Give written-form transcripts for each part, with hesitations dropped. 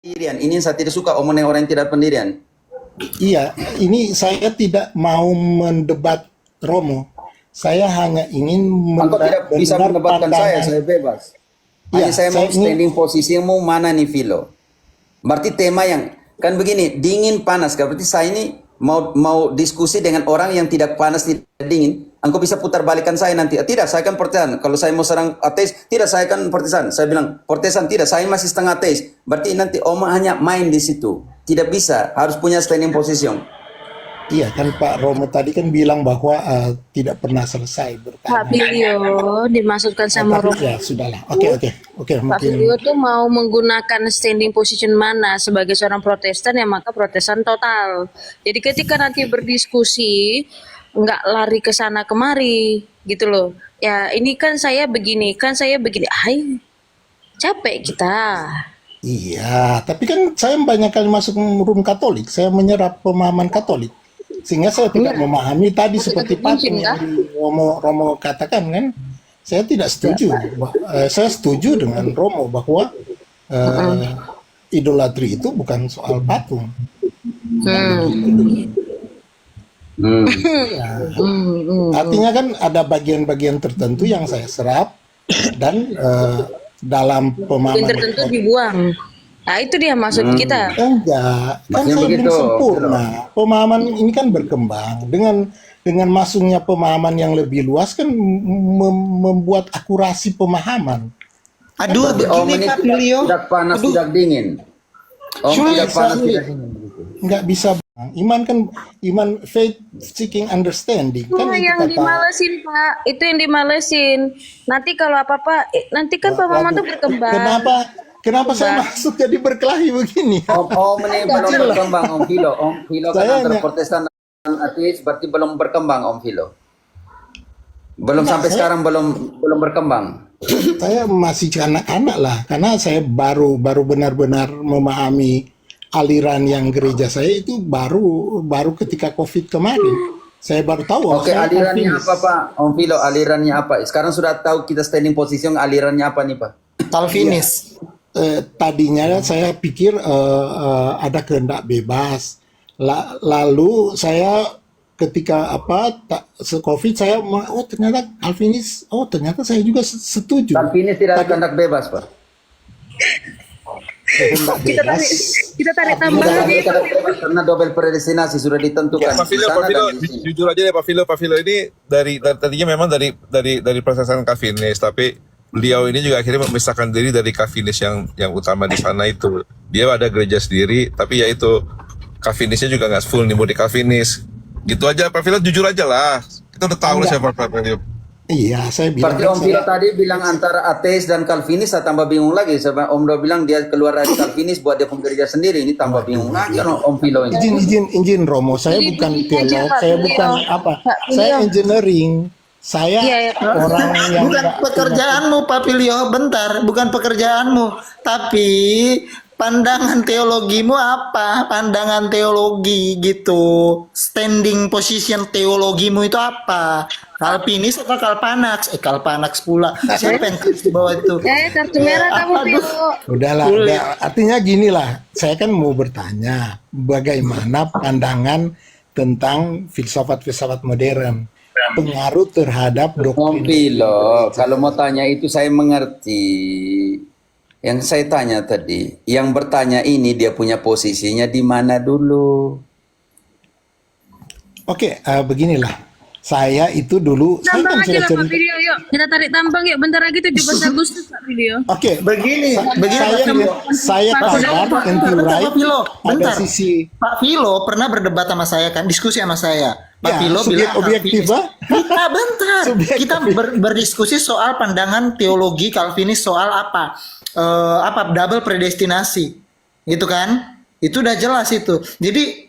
Pendirian. Ini yang saya tidak suka omongan orang yang tidak pendirian. Iya, ini saya tidak mau mendebat Romo. Saya hanya ingin Engkau tidak bisa mendengar mendebatkan pandangan. saya bebas. Iya, Hanya saya mau saya ingin. standing posisi mau mana nih Vilo. Berarti tema yang kan begini, dingin panas. Berarti saya ini mau diskusi dengan orang yang tidak panas tidak dingin. Engkau bisa putar balikan saya nanti. Tidak, saya kan Protestan. Kalau saya mau serang ateis, tidak, saya kan Protestan. Saya bilang Protestan, tidak, saya masih setengah ateis. Berarti nanti Om hanya main di situ. Tidak bisa, harus punya standing position. Iya kan Pak Romo tadi kan bilang bahwa tidak pernah selesai Pak bertanya. Bilio dimaksudkan sama Tapi Romo. ya sudahlah. Oke, Pak mungkin. Bilio tuh mau menggunakan standing position mana sebagai seorang Protestan ya maka Protestan total. Jadi ketika nanti berdiskusi nggak lari ke sana kemari gitu loh. Ya ini kan saya begini, kan saya begini. Hai, capek kita. Iya, tapi kan saya banyak kali masuk room Katolik, saya menyerap pemahaman Katolik. Sehingga saya tidak memahami tadi seperti patung Mungkin yang kah? Romo katakan kan. Saya tidak setuju. Saya setuju dengan Romo bahwa idolatri itu bukan soal patung. Hmm. Artinya kan ada bagian-bagian tertentu yang saya serap dan dalam Yang pemahaman tertentu dibuang. Nah itu dia maksud kita. enggak, kan Maksudnya saya belum begitu. sempurna. Pemahaman ini kan berkembang dengan masuknya pemahaman yang lebih luas kan membuat akurasi pemahaman. Aduh, Berarti Om begini ini Pak Bilio. tidak panas, Aduh, tidak dingin. Om Sulit, tidak panas, sulit. tidak dingin. Nggak bisa. Iman kan faith seeking understanding kan Nah, itu yang kata. dimalesin Pak, itu yang dimalesin. Nanti kalau apa-apa, nanti kan pemahaman tuh berkembang. Kenapa saya masuk jadi berkelahi begini? Om ini belum berkembang, Om Vilo. Om Vilo kan Saya antara hanya- Protestan dan ateis, berarti belum berkembang, Om Vilo. Belum sampai sekarang belum berkembang. Saya masih anak-anak lah, karena saya baru benar-benar memahami aliran yang gereja saya itu baru ketika COVID kemarin. Saya baru tahu. Oke, saya alirannya Calvinis. apa, Pak? Om Vilo, alirannya apa? Sekarang sudah tahu kita standing position, alirannya apa nih, Pak? Calvinis. Tadinya saya pikir ada kehendak bebas. Lalu saya ketika COVID saya ternyata Calvinis. Oh ternyata saya juga setuju. Calvinis tidak ada kehendak bebas, Pak. Kehendak Kita bebas. tarik Tidak tambah ada lagi. kehendak bebas karena double predestinasi sudah ditentukan Pak di Filo, sana dan di sini. jujur aja deh Pak Filo ini tadinya memang dari prosesan Calvinis, tapi beliau ini juga akhirnya memisahkan diri dari Calvinis yang utama di sana itu. Dia ada gereja sendiri, tapi ya itu Calvinisnya juga nggak full nih mau di Calvinis. Gitu aja Pak Filo, jujur aja lah. Kita udah tahu lah siapa Pak Filo. Iya saya bilang. Berarti Om Vilo tadi bilang antara ateis dan Calvinis, saya tambah bingung lagi. Sebab Om Do bilang dia keluar dari Calvinis buat dia punya gereja sendiri. Ini tambah bingung lagi Om Vilo ini. Izin Romo, saya Jadi bukan begini teolog, aja, Pak saya Bilio. bukan apa, Pak saya Bilio. engineering, saya Iya, iya. orang yang Bukan nggak pekerjaanmu Pak Bilio, bentar, bukan pekerjaanmu. Tapi pandangan teologimu apa? Pandangan teologi gitu. Standing position teologimu itu apa? Calvinis atau Kalpanax? Kalpanax pula. Siapa yang tulis di bawah itu? Kartu merah kamu Bilio. Udahlah, artinya gini lah, saya kan mau bertanya bagaimana pandangan tentang filsafat-filsafat modern, pengaruh terhadap Om doktrin. Vilo, kalau mau tanya itu saya mengerti. Yang saya tanya tadi, yang bertanya ini dia punya posisinya di mana dulu? Oke, beginilah, saya itu dulu, saya Tambang kan aja sudah lah Pak cerita. Bilio, yuk. Kita tarik tambang yuk. Bentar lagi 17 Agustus Pak Bilio. Oke, Begini, begini saya Pak Filo. saya Pak Filo, kabar Pak anti Filo, right Pak Filo, ada bentar. sisi Pak Filo pernah berdebat sama saya kan, diskusi sama saya. Pak Ya, Filo subjek bilang objektif, Calvinis. ah? Kita bentar. Subjek Kita berdiskusi soal pandangan teologi Calvinis soal apa? Double predestinasi. Gitu kan? Itu udah jelas itu. Jadi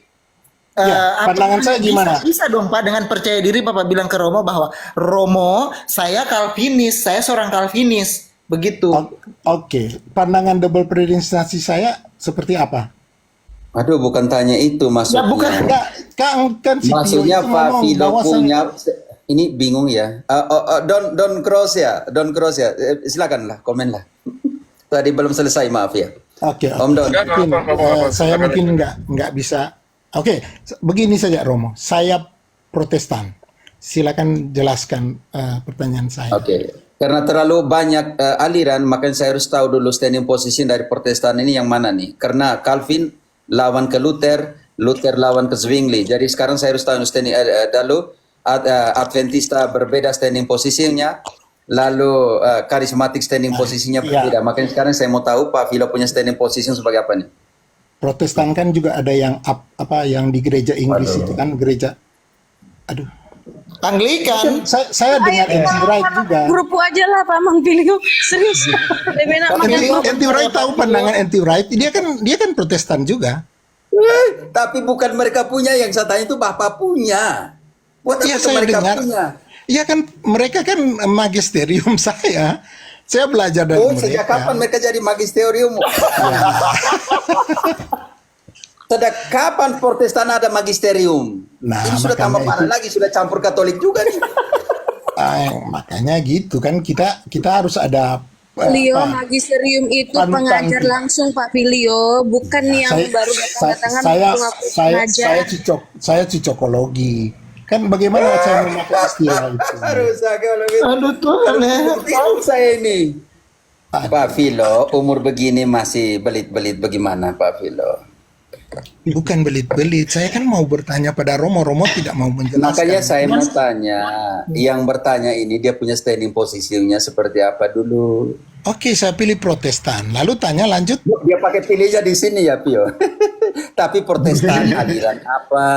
Ya, pandangan saya gimana? Bisa dong Pak dengan percaya diri Bapak bilang ke Romo bahwa Romo, saya Calvinis, saya seorang Calvinis. Begitu. Oke, pandangan double predestinasi saya seperti apa? Aduh, bukan tanya itu maksudnya. Ya, bukan. Enggak, kan si Tio Maksudnya itu Pak ngomong Vilo bahwa punya ini bingung ya. Don cross ya. Silakanlah, komen lah. Tadi belum selesai, maaf ya. Oke, Om Don. Enggak mungkin apa-apa. saya Silakan mungkin aja. nggak bisa. Oke, begini saja Romo. Saya Protestan. Silakan jelaskan pertanyaan saya. Oke. Karena terlalu banyak aliran, makanya saya harus tahu dulu standing position dari Protestan ini yang mana nih. Karena Calvin lawan ke Luther, Luther lawan ke Zwingli. Jadi sekarang saya harus tahu standing dulu Adventista berbeda standing posisinya, lalu karismatik standing posisinya iya. berbeda. Makanya sekarang saya mau tahu Pak Philo punya standing position sebagai apa nih? Protestan kan juga ada yang apa yang di gereja Inggris itu kan gereja. Aduh, Anglikan. saya dengar N.T. Wright juga. Grup aja lah Pak Mang Pilio. Serius. Lebih enak N.T. Wright tahu pandangan N.T. Wright. Dia kan Protestan juga. Tapi bukan mereka punya, yang saya tanya itu Bapak punya. Buat Iya apa saya mereka dengar. punya? Iya kan mereka kan magisterium saya. Saya belajar dari Oh, mereka. sejak kapan mereka jadi magisterium? Sejak kapan Protestan ada magisterium? Nah, Ini sudah tambah makanya parah lagi, sudah campur Katolik juga nih. Makanya gitu kan kita harus ada Pilio apa, magisterium itu panutan pengajar kita. langsung Pak Pilio, bukan yang baru datang-datangan ngaku-ngaku pengajar. saya cocokologi. Kan bagaimana saya memakai istilah itu? Rusak kalau gitu. Aduh Tuhan ya. Tahu saya ini. Pak Philo, umur begini masih belit-belit bagaimana Pak Philo? Bukan belit-belit. Saya kan mau bertanya pada Romo. Romo tidak mau menjelaskan. Makanya saya mau tanya, yang bertanya ini dia punya standing posisinya seperti apa dulu? Oke, saya pilih Protestan. Lalu tanya lanjut. Dia pakai pilihnya di sini ya Pio. Tapi Protestan aliran apa?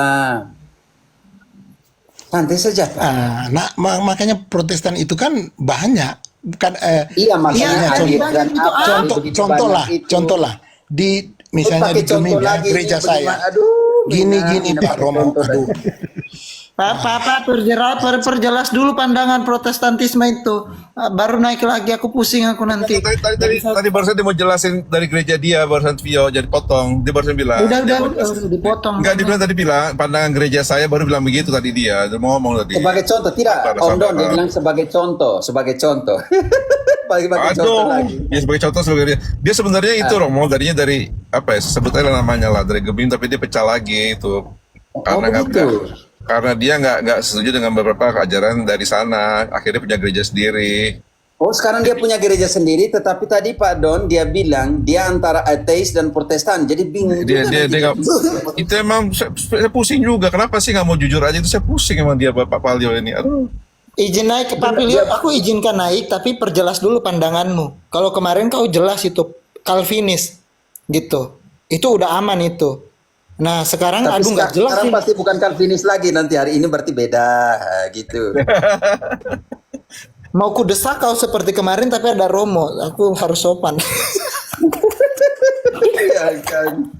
Santai saja Pak. Makanya Protestan itu kan banyak. Bukan, Iya makanya aliran apa? Begitu banyak itu. contoh lah. Di misalnya Pakai di contoh gereja, lagi gereja ini saya. bagaimana? Aduh, Gini Pak Romo. contoh Aduh. Pak, perjelas dulu pandangan Protestantisme itu. Baru naik lagi, aku pusing aku nanti. Tadi barusan dia mau jelasin dari gereja dia, barusan Vio jadi potong. Dia barusan bilang. Udah dipotong. Enggak, dia bilang tadi bilang pandangan gereja saya baru bilang begitu tadi dia. Dia mau ngomong tadi. Sebagai contoh tidak, Om Don dia bilang sebagai contoh. Sebagai contoh lagi. Ya sebagai contoh sebagai dia sebenarnya itu Romo tadinya dari apa ya sebetulnya namanya lah dari Gebim tapi dia pecah lagi itu karena begitu. karena dia nggak setuju dengan beberapa ajaran dari sana akhirnya punya gereja sendiri. Oh sekarang dia punya gereja sendiri, tetapi tadi Pak Don dia bilang dia antara ateis dan Protestan, jadi bingung Dia juga nanti. nggak itu emang saya pusing juga kenapa sih nggak mau jujur aja itu saya pusing emang dia Pak Palio ini. Aduh. Izin naik ke Pak Pilio, aku izinkan naik, tapi perjelas dulu pandanganmu. Kalau kemarin kau jelas itu Calvinis, gitu. Itu udah aman itu. Nah sekarang Tapi aduh nggak jelas sekarang sih. pasti bukan Calvinis lagi, nanti hari ini berarti beda gitu. Mau ku desak kau seperti kemarin, tapi ada Romo. Aku harus sopan. Ya, kan.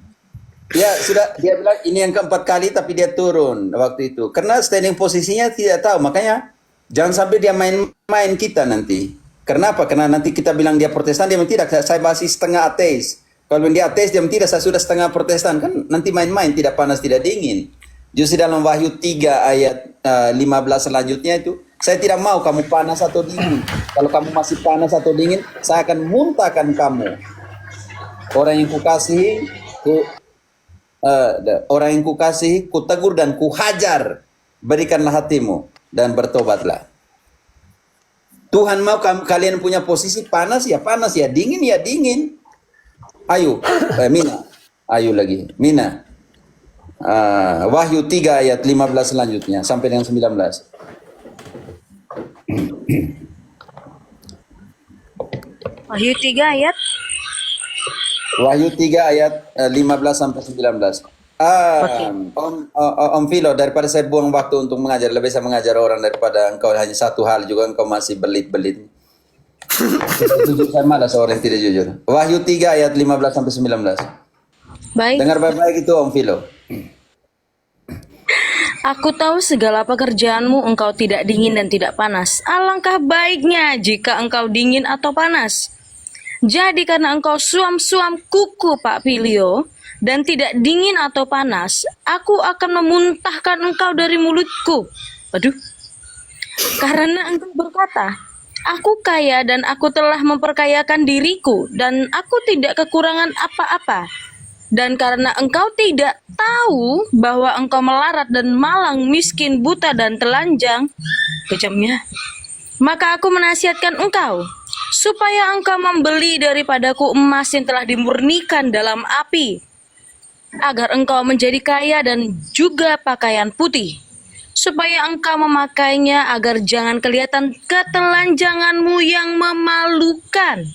Ya sudah dia bilang ini yang keempat kali tapi dia turun waktu itu karena standing posisinya tidak tahu, makanya jangan sampai dia main-main kita nanti. Kenapa? Karena nanti kita bilang dia Protestan, dia tidak. Saya masih setengah ateis. Kalau dia ateis, dia tidak. Saya sudah setengah Protestan. Kan nanti main-main, tidak panas, tidak dingin. Justru dalam Wahyu 3 ayat 15 selanjutnya itu, saya tidak mau kamu panas atau dingin. Kalau kamu masih panas atau dingin, saya akan muntahkan kamu. Orang yang kukasihi, orang yang kukasihi, kutegur dan kuhajar. Berikanlah hatimu dan bertobatlah. Tuhan mau kalian punya posisi panas ya, dingin ya dingin. Ayo, Mina. Ayo lagi, Mina. Wahyu 3 ayat 15 selanjutnya sampai dengan 19. Wahyu 3 ayat. Wahyu 3 ayat 15 sampai 19. Om Philo, daripada saya buang waktu untuk mengajar, lebih saya mengajar orang daripada engkau hanya satu hal juga engkau masih belit-belit. Jujur saya malas orang yang tidak jujur. Wahyu 3 ayat 15 sampai 19. Baik. Dengar baik-baik itu Om Philo. Aku tahu segala pekerjaanmu, engkau tidak dingin dan tidak panas. Alangkah baiknya jika engkau dingin atau panas. Jadi karena engkau suam-suam kuku Pak Pilio, dan tidak dingin atau panas, aku akan memuntahkan engkau dari mulutku. Aduh. Karena engkau berkata, Aku kaya dan aku telah memperkayakan diriku dan aku tidak kekurangan apa-apa. Dan karena engkau tidak tahu bahwa engkau melarat dan malang, miskin, buta dan telanjang, kejamnya, maka aku menasihatkan engkau, supaya engkau membeli daripadaku emas yang telah dimurnikan dalam api, agar engkau menjadi kaya dan juga pakaian putih, supaya engkau memakainya agar jangan kelihatan ketelanjanganmu yang memalukan.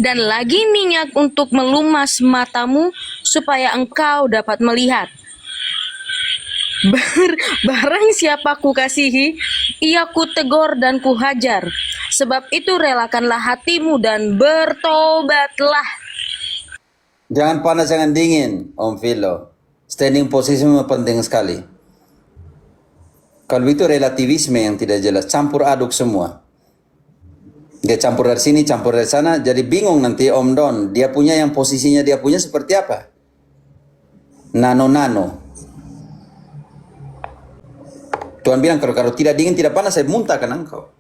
Dan lagi minyak untuk melumas matamu, supaya engkau dapat melihat. Barang siapa kukasihi, ia kutegur dan kuhajar. Sebab itu relakanlah hatimu dan bertobatlah. Jangan panas, jangan dingin, Om Philo. Standing position penting sekali. Kalau itu relativisme yang tidak jelas, campur aduk semua. Dia campur dari sini, campur dari sana, jadi bingung nanti Om Don. Dia punya yang posisinya dia punya seperti apa? Nano-nano. Tuhan bilang kalau tidak dingin, tidak panas, saya muntahkan engkau.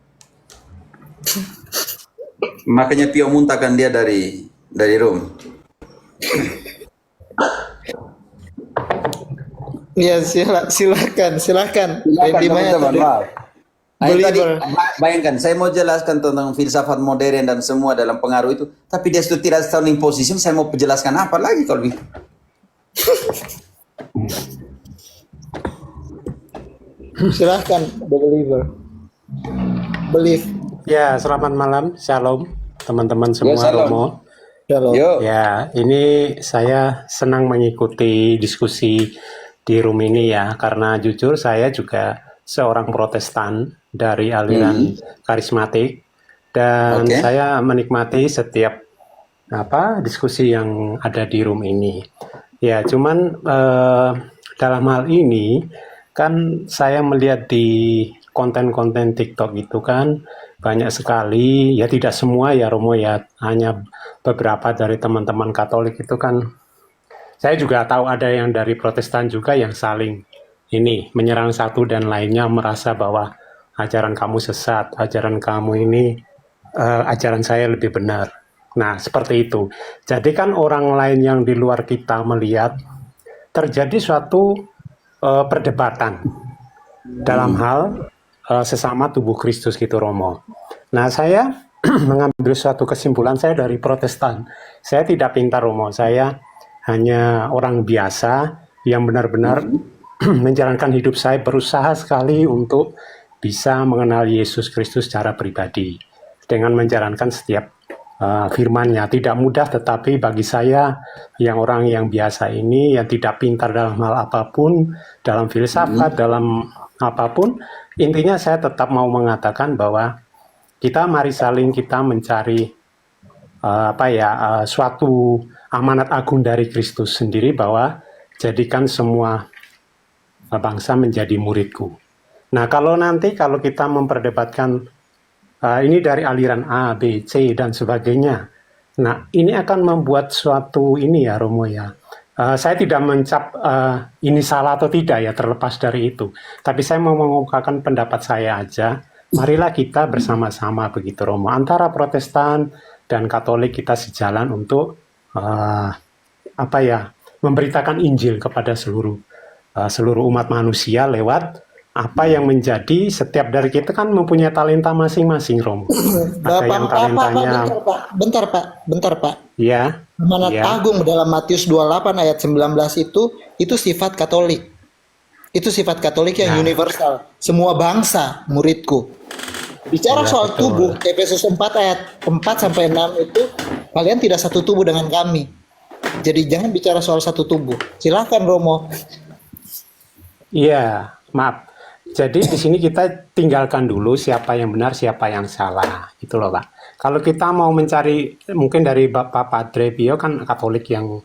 Makanya Pio muntahkan dia dari room. Ya silakan. Randy Maya teman-teman, tadi. maaf. Tadi, Believer. bayangkan, saya mau jelaskan tentang filsafat modern dan semua dalam pengaruh itu, tapi dia sudah tidak standing position, saya mau penjelaskan apa lagi kalau begitu? Silahkan, The Believer. Believe. Ya, selamat malam, shalom teman-teman semua, shalom. Romo. Shalom. Yo, Ya, ini saya senang mengikuti diskusi di room ini ya, karena jujur saya juga seorang Protestan dari aliran karismatik dan Oke. saya menikmati setiap diskusi yang ada di room ini. Ya, cuman dalam hal ini kan saya melihat di konten-konten TikTok itu kan banyak sekali, ya tidak semua ya Romo ya, hanya beberapa dari teman-teman Katolik itu kan, saya juga tahu ada yang dari Protestan juga yang saling ini menyerang satu dan lainnya, merasa bahwa ajaran kamu sesat, ajaran kamu ini, ajaran saya lebih benar. Nah, seperti itu. Jadi kan orang lain yang di luar kita melihat terjadi suatu perdebatan dalam hal sesama tubuh Kristus gitu Romo. Nah, saya mengambil suatu kesimpulan, saya dari Protestan. Saya tidak pintar Romo, saya hanya orang biasa yang benar-benar menjalankan hidup saya, berusaha sekali untuk bisa mengenal Yesus Kristus secara pribadi dengan menjalankan setiap firman-Nya. Tidak mudah, tetapi bagi saya yang orang yang biasa ini, yang tidak pintar dalam hal apapun, dalam filsafat, dalam apapun, intinya saya tetap mau mengatakan bahwa kita mari saling kita mencari suatu amanat agung dari Kristus sendiri, bahwa jadikan semua bangsa menjadi muridku. Nah, kalau kita memperdebatkan ini dari aliran A, B, C, dan sebagainya, nah ini akan membuat suatu ini ya Romo ya. Saya tidak mencap ini salah atau tidak ya, terlepas dari itu. Tapi saya mau mengungkapkan pendapat saya aja. Marilah kita bersama-sama begitu Romo. Antara Protestan dan Katolik kita sejalan untuk memberitakan Injil kepada seluruh umat manusia lewat apa yang menjadi setiap dari kita kan mempunyai talenta masing-masing Romo. Ada yang talentanya. Bentar Pak. Ya. Amanat agung dalam Matius 28 ayat 19 itu sifat Katolik. Itu sifat Katolik yang universal. Semua bangsa muridku. Bicara soal betul. tubuh, Efesus 4 ayat 4 sampai 6 itu kalian tidak satu tubuh dengan kami. Jadi jangan bicara soal satu tubuh. Silahkan Romo. Iya, maaf. Jadi di sini kita tinggalkan dulu siapa yang benar, siapa yang salah. Itu loh, Pak. Kalau kita mau mencari, mungkin dari Bapak Padre Pio kan Katolik yang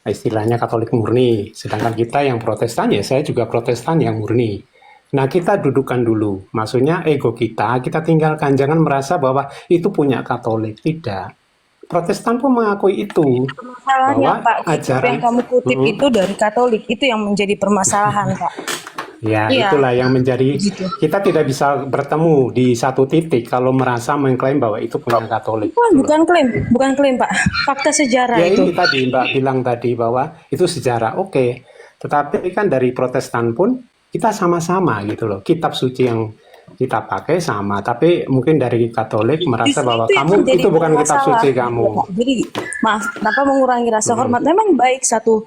istilahnya Katolik murni. Sedangkan kita yang Protestan, ya saya juga Protestan yang murni. Nah, kita dudukkan dulu. Maksudnya ego kita tinggalkan. Jangan merasa bahwa itu punya Katolik. Tidak. Protestan pun mengakui itu. Masalahnya bahwa Pak, kitab yang kamu kutip itu dari Katolik, itu yang menjadi permasalahan Pak. Ya, Iya, itulah yang menjadi gitu. kita tidak bisa bertemu di satu titik kalau merasa mengklaim bahwa itu punya Katolik. Bukan klaim Pak. Fakta sejarah Ya itu. ini tadi Mbak bilang tadi bahwa itu sejarah, oke. Tetapi kan dari Protestan pun kita sama-sama gitu loh. Kitab suci yang kita pakai sama, tapi mungkin dari Katolik merasa bahwa Itu yang kamu menjadi itu bukan kitab masalah. suci kamu. Jadi maaf, tanpa mengurangi rasa hormat, memang baik satu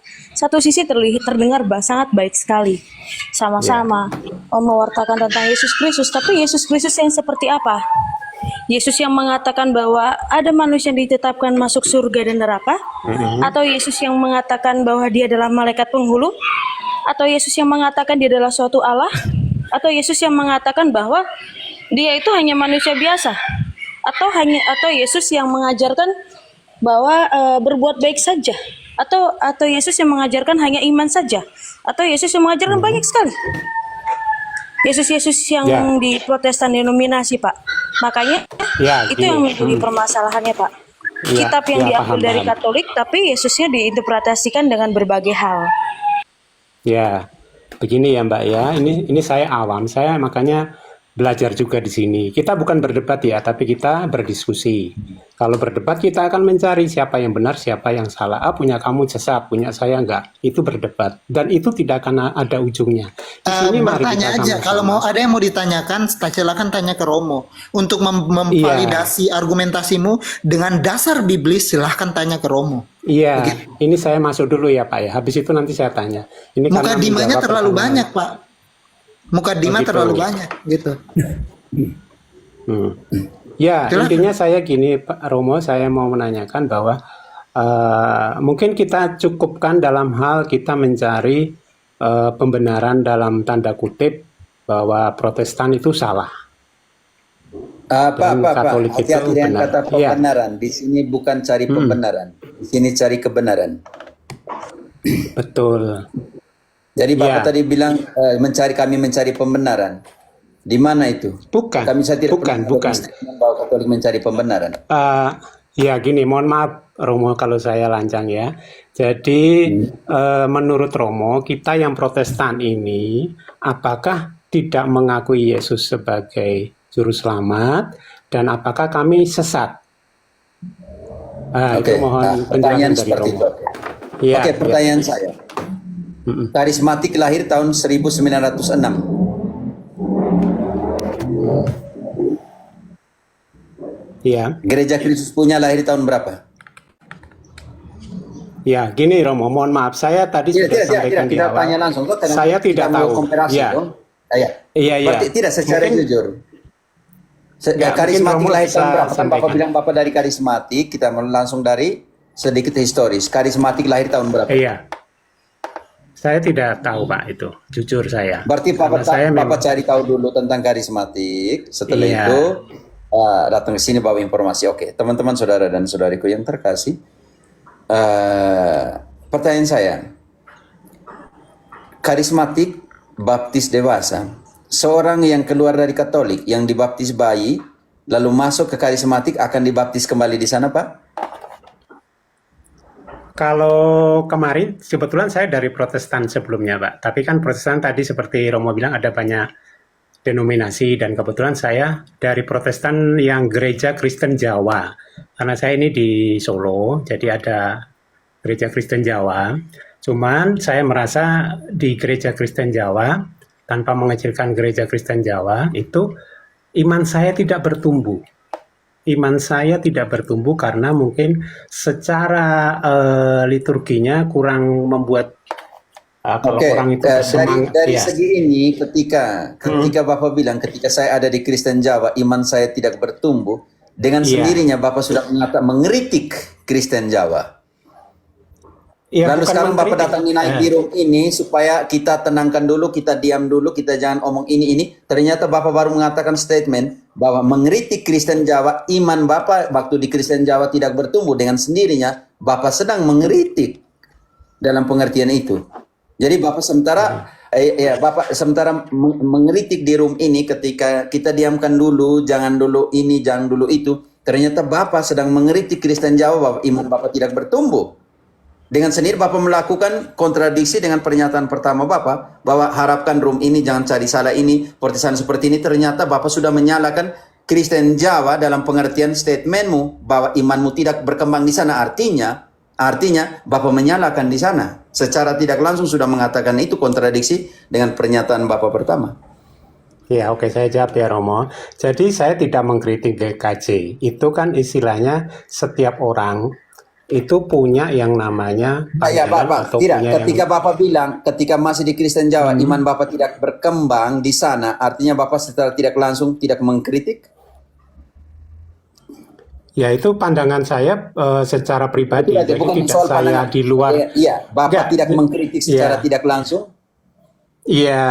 sisi terdengar sangat baik sekali, sama-sama mewartakan tentang Yesus Kristus. Tapi Yesus Kristus yang seperti apa? Yesus yang mengatakan bahwa ada manusia yang ditetapkan masuk surga dan neraka, atau Yesus yang mengatakan bahwa dia adalah malaikat penghulu, atau Yesus yang mengatakan dia adalah suatu Allah, atau Yesus yang mengatakan bahwa dia itu hanya manusia biasa, atau Yesus yang mengajarkan bahwa berbuat baik saja, atau Yesus yang mengajarkan hanya iman saja, atau Yesus yang mengajarkan banyak sekali. Yesus yang Ya, di Protestan denominasi, Pak. Makanya ya itu yang gini. menjadi permasalahannya, Pak. Ya, Kitab yang ya diambil dari paham. Katolik, tapi Yesusnya diinterpretasikan dengan berbagai hal. Ya, begini ya Mbak ya. Ini saya awam. Saya makanya belajar juga di sini. Kita bukan berdebat ya, tapi kita berdiskusi. Kalau berdebat kita akan mencari siapa yang benar, siapa yang salah. Ah, punya kamu sesat, punya saya enggak. Itu berdebat. Dan itu tidak akan ada ujungnya. Di sini mari Bertanya kita aja, kalau mau sama-sama. ada yang mau ditanyakan, silakan tanya ke Romo. Untuk Iya, memvalidasi argumentasimu dengan dasar biblis, silahkan tanya ke Romo. iya. Begitu. Ini saya masuk dulu ya Pak ya. Habis itu nanti saya tanya. Ini karena Mukadimahnya menjawab terlalu pertanyaan. banyak, Pak. Mukadimah Begitu. terlalu banyak, gitu. Hmm. Ya, Silahkan. intinya saya gini, Pak Romo, saya mau menanyakan bahwa mungkin kita cukupkan dalam hal kita mencari pembenaran dalam tanda kutip bahwa Protestan itu salah dan Pak, Katolik itu hati-hati dengan benar. kata Iya, pembenaran. Di sini bukan cari pembenaran, di sini cari kebenaran. betul. Jadi Bapak Ya, tadi bilang kami mencari pembenaran. Di mana itu? bukan, Saya tidak pernah bukan. statement bahwa Katolik mencari pembenaran. Ya gini, mohon maaf Romo kalau saya lancang ya. Jadi menurut Romo, kita yang Protestan ini apakah tidak mengakui Yesus sebagai juru selamat dan apakah kami sesat? Itu Oke, mohon pertanyaan penjelasan dari seperti Romo. itu. Iya, Oke, iya. pertanyaan saya. Mm-mm. Karismatik lahir tahun 1906. Iya, Gereja Kristus punya lahir tahun berapa? ya gini Romo, mohon maaf saya tadi sudah sampaikan di Kita awal. tanya langsung. Kok Saya tidak mau tahu. komparasi Ya, dong? Iya. iya. Berarti tidak secara Mungkin jujur. mungkin Karismatik Romo lahir bisa tahun berapa? Kan Bapak sampaikan. bilang Bapak dari karismatik, kita mau langsung dari sedikit historis. Karismatik lahir tahun berapa? Iya, saya tidak tahu Pak itu, jujur saya. Berarti Karena saya Bapak memang, cari tahu dulu tentang karismatik. Setelah iya, itu datang ke sini bawa informasi. Oke, teman-teman, saudara dan saudariku yang terkasih. Pertanyaan saya, karismatik baptis dewasa. Seorang yang keluar dari Katolik, yang dibaptis bayi, lalu masuk ke karismatik akan dibaptis kembali di sana, Pak? kalau kemarin kebetulan saya dari Protestan sebelumnya Pak, tapi kan Protestan tadi seperti Romo bilang ada banyak denominasi dan kebetulan saya dari Protestan yang Gereja Kristen Jawa. Karena saya ini di Solo, jadi ada Gereja Kristen Jawa. Cuman saya merasa di Gereja Kristen Jawa, tanpa mengecilkan Gereja Kristen Jawa, itu iman saya tidak bertumbuh. Iman saya tidak bertumbuh karena mungkin secara liturginya kurang membuat kalau Oke, orang itu dari bersemangat. Ya, segi ini, ketika Bapak bilang, ketika saya ada di Kristen Jawa, iman saya tidak bertumbuh, dengan iya, sendirinya Bapak sudah mengeritik Kristen Jawa. ya Lalu bukan sekarang Bapak mengkritik. datang naik di room ini supaya kita tenangkan dulu, kita diam dulu, kita jangan omong ini. Ternyata Bapak baru mengatakan statement bahwa mengeritik Kristen Jawa, iman Bapak waktu di Kristen Jawa tidak bertumbuh, dengan sendirinya Bapak sedang mengeritik dalam pengertian itu. Jadi Bapak sementara mengeritik di room ini, ketika kita diamkan dulu, jangan dulu ini, jangan dulu itu. Ternyata Bapak sedang mengeritik Kristen Jawa bahwa iman Bapak tidak bertumbuh. Dengan sendiri Bapak melakukan kontradiksi dengan pernyataan pertama Bapak bahwa harapkan room ini, jangan cari salah ini, Protestan seperti ini. Ternyata Bapak sudah menyalahkan Kristen Jawa dalam pengertian statementmu bahwa imanmu tidak berkembang di sana. Artinya Bapak menyalahkan di sana. Secara tidak langsung sudah mengatakan itu kontradiksi dengan pernyataan Bapak pertama. Ya, oke, saya jawab ya Romo. Jadi saya tidak mengkritik GKJ. Itu kan istilahnya setiap orang itu punya yang namanya Ya, pandangan Bapak, atau tidak. punya Ketika Bapak bilang, ketika masih di Kristen Jawa, iman Bapak tidak berkembang di sana, artinya Bapak secara tidak langsung tidak mengkritik? ya itu pandangan saya secara pribadi. Tidak, Jadi bukan tidak soal saya pandangan. di luar. Iya, Bapak Enggak, tidak mengkritik secara iya. tidak langsung? Iya,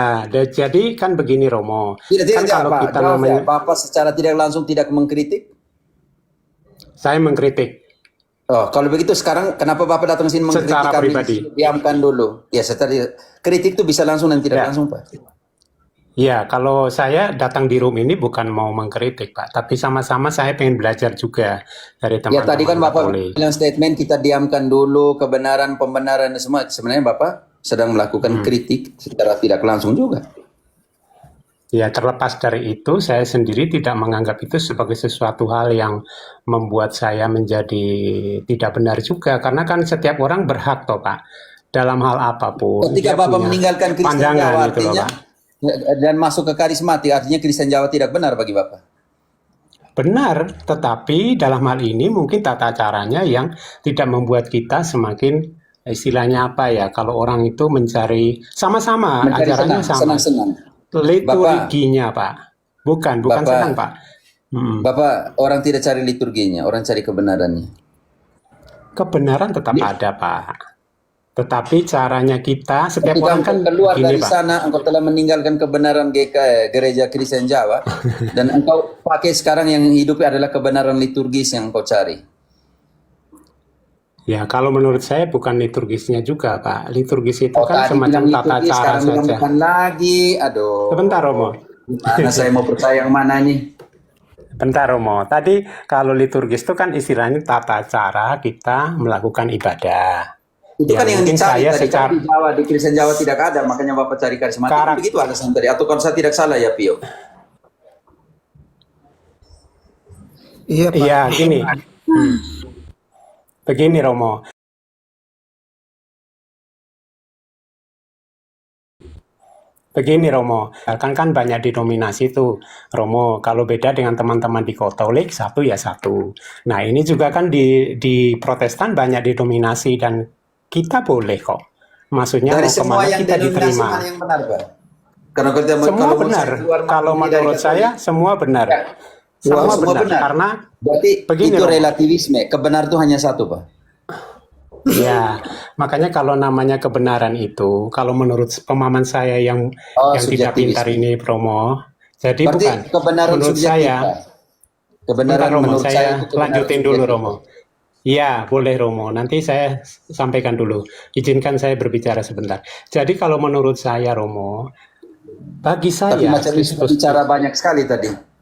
jadi kan begini Romo. Tidak, Kan kalau Pak. kita Jawab namanya ya. Bapak secara tidak langsung tidak mengkritik? saya mengkritik Oh, kalau begitu sekarang kenapa Bapak datang sini mengkritik secara kami? pribadi. Diamkan dulu. Ya, secara kritik itu bisa langsung dan tidak Ya. langsung, Pak. Ya, kalau saya datang di room ini bukan mau mengkritik, Pak, tapi sama-sama saya pengen belajar juga dari Ya, teman-teman tadi kan Bapak Katolik. bilang statement kita diamkan dulu, kebenaran, pembenaran dan semua. Sebenarnya Bapak sedang melakukan kritik secara tidak langsung juga. Ya, terlepas dari itu, saya sendiri tidak menganggap itu sebagai sesuatu hal yang membuat saya menjadi tidak benar juga, karena kan setiap orang berhak, toh, Pak, dalam hal apapun. Ketika dia Bapak punya meninggalkan Kristen pandangan Jawa gitu loh, artinya Pak. dan masuk ke karismatik artinya Kristen Jawa tidak benar bagi Bapak. Benar, tetapi dalam hal ini mungkin tata caranya yang tidak membuat kita semakin istilahnya apa ya, kalau orang itu mencari sama-sama Mencari ajarannya sama. senang-senang. Liturginya, Pak. Bukan Bapak- senang, Pak. Bapak, orang tidak cari liturginya, orang cari kebenarannya. Kebenaran tetap ada, Pak. Tetapi caranya kita, setiap Ketika orang engkau kan keluar begini, dari Pak. sana, engkau telah meninggalkan kebenaran Gereja Kristen Jawa, dan engkau pakai sekarang yang hidupnya adalah kebenaran liturgis yang engkau cari. Ya, kalau menurut saya bukan liturgisnya juga, Pak. Liturgis itu kan Tadi semacam bilang tata liturgis, cara sekarang bilang saja. bukan lagi. Aduh. Sebentar, Romo. Mana saya mau percaya yang mana nih? Bentar, Romo. Tadi kalau liturgis itu kan istilahnya tata cara kita melakukan ibadah. Itu Ya, kan yang mungkin dicari saya tadi secara- kan di Jawa, di Kristen Jawa tidak ada, makanya Bapak cari karismatik. Begitu alasan tadi. Atau kalau saya tidak salah ya, Pio? Iya, Pak. Iya, gini. Begini, Romo. Begini, Romo. Kan banyak denominasi tuh, Romo. Kalau beda dengan teman-teman di Katolik, satu ya satu. Nah, ini juga kan di Protestan banyak denominasi dan kita boleh kok. Maksudnya Dari mau semua kemana yang kita denominasi diterima. mana yang benar, Pak? Karena Semua kalau benar. saya keluar Kalau dari menurut Katolik, saya, semua benar. Ya. Semua semua benar. benar. Karena berarti Begini, itu Romo. relativisme. Kebenar itu hanya satu, Pak. ya, makanya kalau namanya kebenaran itu, kalau menurut pemahaman saya yang tidak subjektivisme. pintar ini, Romo, jadi Berarti bukan. kebenaran Menurut subjektif, saya, Pak. Kebenaran bentar, Romo, menurut saya saya itu kebenaran lanjutin dulu, subjektif. Romo. Ya, boleh, Romo. Nanti saya sampaikan dulu. Izinkan saya berbicara sebentar. Jadi kalau menurut saya, Romo, bagi Tapi saya, macam ini sudah bicara banyak sekali tadi.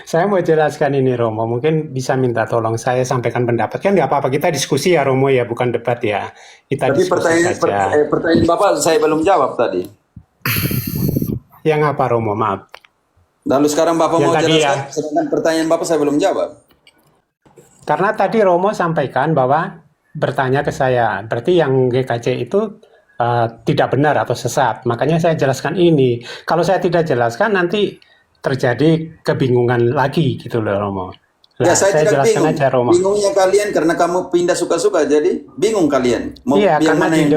saya mau jelaskan ini, Romo. Mungkin bisa minta tolong saya sampaikan pendapat. Kan nggak apa-apa, kita diskusi ya, Romo, ya, bukan debat ya. Kita Tapi diskusi saja. pertanyaan Bapak saya belum jawab tadi. Yang apa, Romo? Maaf. Lalu sekarang Bapak Yang mau tadi jelaskan, ya. sedangkan pertanyaan Bapak saya belum jawab. Karena tadi Romo sampaikan bahwa bertanya ke saya, berarti yang GKJ itu tidak benar atau sesat. Makanya saya jelaskan ini. Kalau saya tidak jelaskan, nanti terjadi kebingungan lagi gitu loh, Romo. Nah, Ya, saya tidak jelaskan bingung. aja, Romo. Bingungnya kalian karena kamu pindah suka-suka, jadi bingung kalian. Mau Iya, yang karena mana yang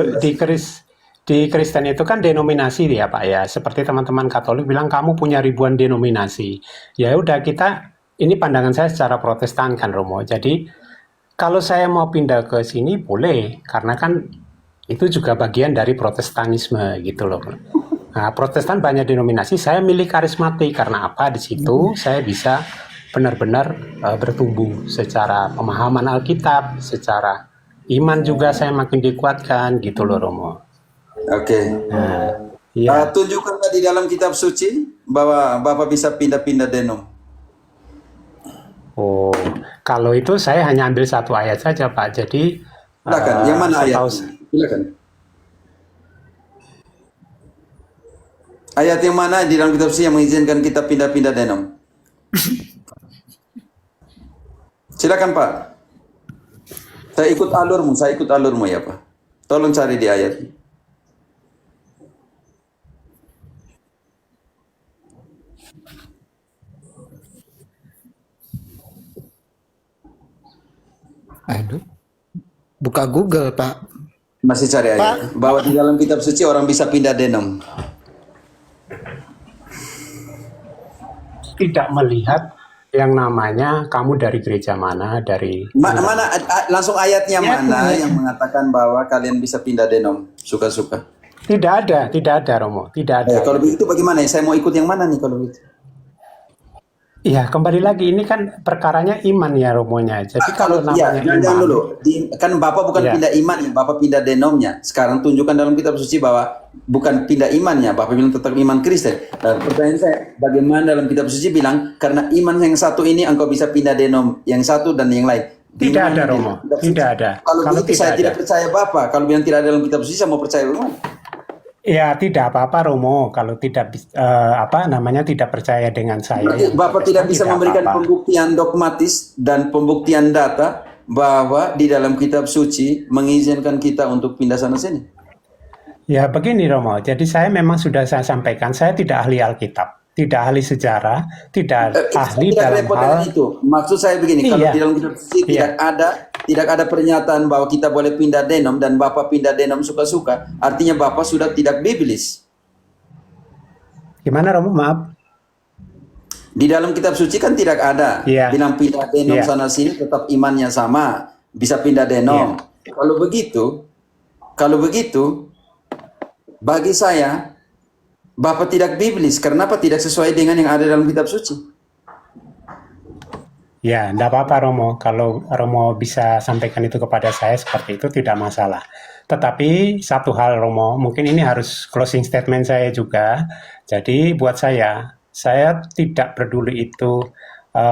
di Kristen itu kan denominasi ya, Pak ya. Seperti teman-teman Katolik bilang kamu punya ribuan denominasi. Ya udah, kita ini pandangan saya secara Protestan kan, Romo. Jadi kalau saya mau pindah ke sini boleh, karena kan itu juga bagian dari Protestanisme gitu loh. Nah, Protestan banyak denominasi, saya milih karismatik karena apa? Di situ saya bisa benar-benar bertumbuh secara pemahaman Alkitab, secara iman juga saya makin dikuatkan gitu loh, Romo. Oke. Nah, iya. Tunjukkan di dalam kitab suci bahwa Bapak bisa pindah-pindah denom. Oh, Kalau itu saya hanya ambil satu ayat saja, Pak. Jadi Silakan, yang mana setahu ayatnya? Silakan. Ayat yang mana di dalam kitab suci yang mengizinkan kita pindah-pindah denom? Silakan Pak. Saya ikut alurmu ya Pak. Tolong cari di ayat. Aduh. Buka Google, Pak. Masih cari ayat. Bahwa di dalam kitab suci orang bisa pindah denom. tidak melihat yang namanya kamu dari gereja mana, dari Langsung ayatnya mana yang mengatakan bahwa kalian bisa pindah denom suka-suka? tidak ada Romo, tidak ada. Kalau begitu bagaimana ya? Saya mau ikut yang mana nih kalau begitu? Iya, kembali lagi ini kan perkaranya iman ya Romonya. Jadi kalau namanya iman, jangan dulu. Kan Bapak bukan pindah iman, Bapak pindah denomnya. Sekarang tunjukkan dalam kitab suci bahwa bukan pindah imannya, Bapak bilang tetap iman Kristen. Dan pertanyaan saya, bagaimana dalam kitab suci bilang karena iman yang satu ini engkau bisa pindah denom yang satu dan yang lain? tidak ada Romo, tidak ada. Kalau begitu saya tidak percaya Bapak. Kalau bilang tidak ada dalam kitab suci, saya mau percaya bagaimana? Ya tidak apa-apa Romo kalau tidak tidak percaya dengan saya. Bapak tidak bisa memberikan pembuktian dogmatis dan pembuktian data bahwa di dalam kitab suci mengizinkan kita untuk pindah sana sini. Ya begini Romo, jadi saya memang sudah saya sampaikan, saya tidak ahli Alkitab, tidak ahli sejarah, tidak ahli dalam hal itu. Maksud saya begini, kalau di dalam kitab suci tidak ada pernyataan bahwa kita boleh pindah denom dan Bapak pindah denom suka-suka, artinya Bapak sudah tidak biblis. Gimana Romo? Maaf. Di dalam kitab suci kan tidak ada bilang pindah denom sana sini tetap imannya sama, bisa pindah denom. Kalau begitu bagi saya Bapak tidak biblis. Kenapa tidak sesuai dengan yang ada dalam kitab suci? Ya, enggak apa-apa Romo. Kalau Romo bisa sampaikan itu kepada saya seperti itu tidak masalah. Tetapi satu hal Romo, mungkin ini harus closing statement saya juga. Jadi buat saya tidak peduli itu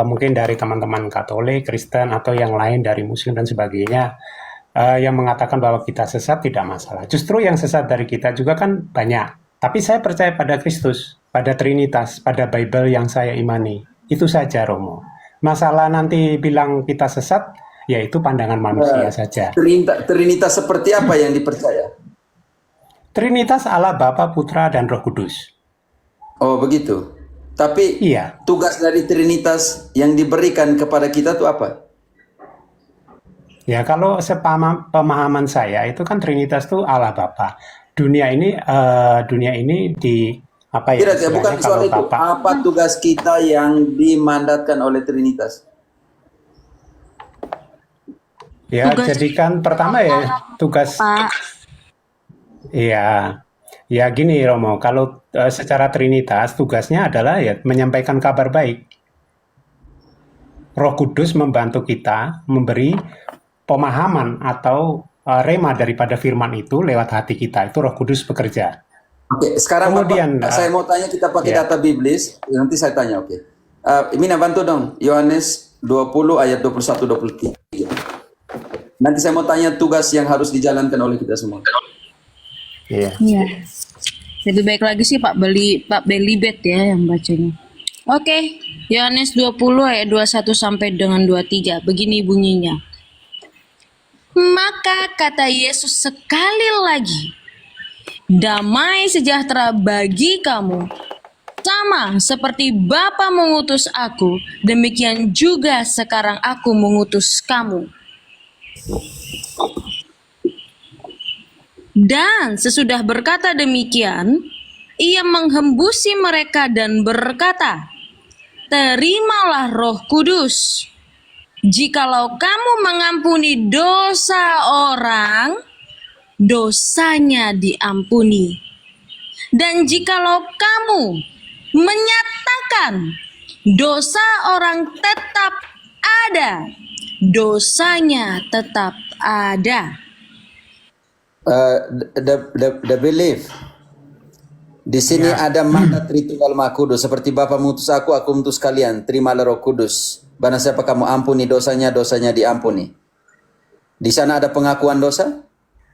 mungkin dari teman-teman Katolik, Kristen atau yang lain dari Muslim dan sebagainya yang mengatakan bahwa kita sesat tidak masalah. Justru yang sesat dari kita juga kan banyak. Tapi saya percaya pada Kristus, pada Trinitas, pada Bible yang saya imani. Itu saja Romo. Masalah nanti bilang kita sesat, yaitu pandangan manusia saja. Trinitas seperti apa yang dipercaya? Trinitas Allah Bapa, Putra, dan Roh Kudus. Oh begitu. Tapi tugas dari Trinitas yang diberikan kepada kita itu apa? Ya kalau pemahaman saya itu kan Trinitas itu Allah Bapa. Dunia ini di apa ya? Tidak, bukan soal itu. Apa tugas kita yang dimandatkan oleh Trinitas? Ya, jadikan pertama ya tugas. Iya, ya gini Romo. Kalau secara Trinitas tugasnya adalah ya menyampaikan kabar baik. Roh Kudus membantu kita memberi pemahaman atau rema daripada firman itu lewat hati kita. Itu Roh Kudus bekerja. Oke, sekarang kemudian Bapak, saya mau tanya kita pakai data biblis, nanti saya tanya, oke. Mina bantu dong, Yohanes 20 ayat 21-23. Nanti saya mau tanya tugas yang harus dijalankan oleh kita semua. Iya. Lebih baik lagi sih Pak Belibet ya yang bacanya. Oke, Yohanes 20 ayat 21 sampai dengan 23. Begini bunyinya. Maka kata Yesus sekali lagi, damai sejahtera bagi kamu, sama seperti Bapa mengutus aku, demikian juga sekarang aku mengutus kamu. Dan sesudah berkata demikian, ia menghembusi mereka dan berkata, terimalah Roh Kudus. Jikalau kamu mengampuni dosa orang, dosanya diampuni. Dan jikalau kamu menyatakan dosa orang tetap ada, dosanya tetap ada. The belief. Di sini ada mandat ritual Maha Kudus. Seperti Bapa mengutus aku mengutus kalian. Terimalah Roh Kudus. Barang siapa kamu ampuni dosanya, dosanya diampuni. Di sana ada pengakuan dosa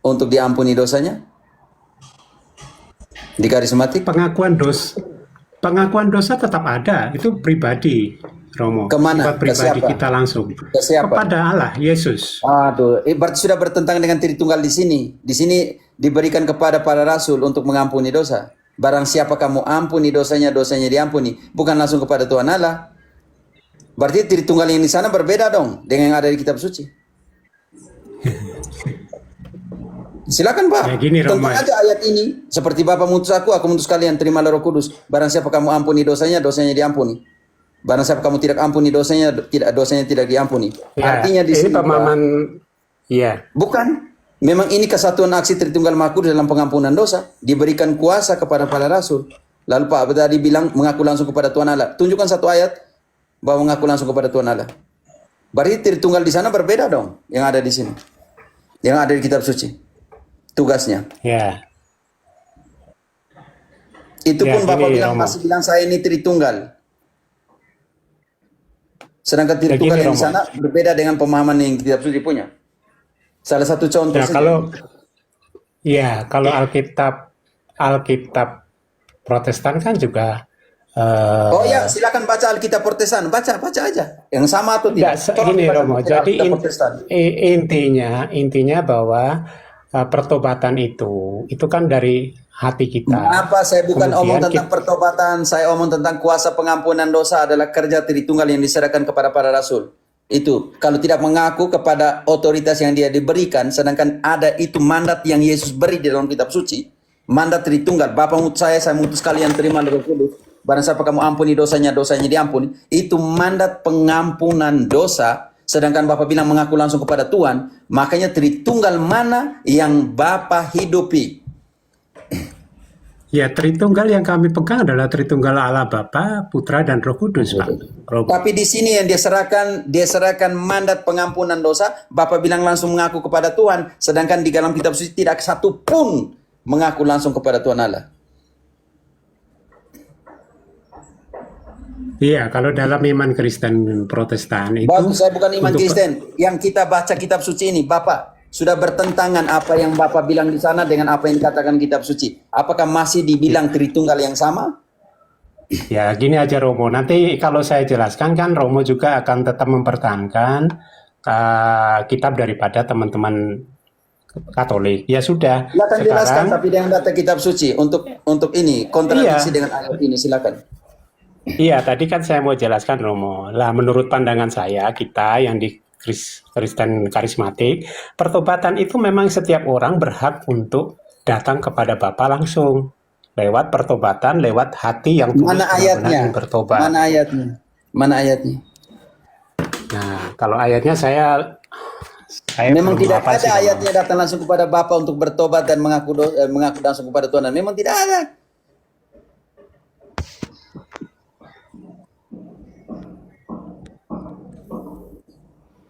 untuk diampuni dosanya. Di karismatik. Pengakuan dosa tetap ada, itu pribadi, Romo. Kemana? Sifat Ke pribadi siapa? kita langsung. Ke siapa? Kepada Allah, Yesus. Aduh, berarti sudah bertentangan dengan Tritunggal di sini. Di sini diberikan kepada para rasul untuk mengampuni dosa. Barang siapa kamu ampuni dosanya, dosanya diampuni. Bukan langsung kepada Tuhan Allah. Berarti Tritunggal yang di sana berbeda dong dengan yang ada di kitab suci. Silakan Pak, Ya, gini, tentang Romo. aja ayat ini. Seperti Bapa mengutus aku mengutus kalian, terimalah Roh Kudus. Barang siapa kamu ampuni dosanya, dosanya diampuni. Barang siapa kamu tidak ampuni dosanya, dosanya tidak diampuni. Ya, Artinya di ini sini Pak, pemahaman, ya, bukan. Memang ini kesatuan aksi Tritunggal Maha Kudus dalam pengampunan dosa. Diberikan kuasa kepada para rasul. Lalu Pak tadi bilang mengaku langsung kepada Tuhan Allah. Tunjukkan satu ayat bahwa mengaku langsung kepada Tuhan Allah. Berarti Tritunggal di sana berbeda dong yang ada di sini. Yang ada di kitab suci. Tugasnya. ya. Itu Ya, pun Bapak gini, bilang Romo. masih bilang saya ini Tritunggal. Sedangkan Tritunggal gini, yang di Romo. sana berbeda dengan pemahaman yang kitab suci punya. Salah satu contoh Ya, saja. kalau Alkitab Protestan kan juga Oh ya, silakan baca Alkitab Protestan, baca aja. Yang sama atau tidak? Tolong gini, baca Romo. Alkitab Jadi Protestan. intinya bahwa pertobatan itu kan dari hati kita. Apa saya bukan Kemudian omong tentang pertobatan, saya omong tentang kuasa pengampunan dosa adalah kerja Tritunggal yang diserahkan kepada para rasul. Itu kalau tidak mengaku kepada otoritas yang dia diberikan, sedangkan ada itu mandat yang Yesus beri di dalam kitab suci, mandat Tritunggal. Bapa mengutus saya mengutus kalian, terima Roh Kudus. Barang siapa kamu ampuni dosanya, dosanya diampuni. Itu mandat pengampunan dosa. Sedangkan Bapak bilang mengaku langsung kepada Tuhan. Makanya Tritunggal mana yang Bapak hidupi? Ya, Tritunggal yang kami pegang adalah Tritunggal Allah Bapa, Putra, dan Roh Kudus, Pak. Romo. Tapi di sini yang dia serahkan mandat pengampunan dosa. Bapak bilang langsung mengaku kepada Tuhan. Sedangkan di dalam kitab suci tidak satu pun mengaku langsung kepada Tuhan Allah. Iya, kalau dalam iman Kristen Protestan itu Bagus, saya bukan iman untuk- Kristen. Yang kita baca kitab suci ini, Bapak, sudah bertentangan apa yang Bapak bilang di sana dengan apa yang dikatakan kitab suci. Apakah masih dibilang Tritunggal yang sama? Ya, gini aja Romo. Nanti kalau saya jelaskan kan Romo juga akan tetap mempertahankan kitab daripada teman-teman Katolik. Ya sudah. Silakan jelaskan, Sekarang tapi dengan data kitab suci untuk ini kontradiksi Iya. dengan ayat ini. Silakan. iya, tadi kan saya mau jelaskan Romo. Lah, menurut pandangan saya, kita yang di Kristen karismatik, pertobatan itu memang setiap orang berhak untuk datang kepada Bapa langsung. Lewat pertobatan, lewat hati yang tulus Mana benar-benar ayatnya? ingin bertobat. Mana ayatnya? Mana ayatnya? Nah, kalau ayatnya saya Memang belum tidak hafal ada sih, Romo. ayatnya datang langsung kepada Bapa untuk bertobat dan mengaku langsung kepada Tuhan. Memang tidak ada.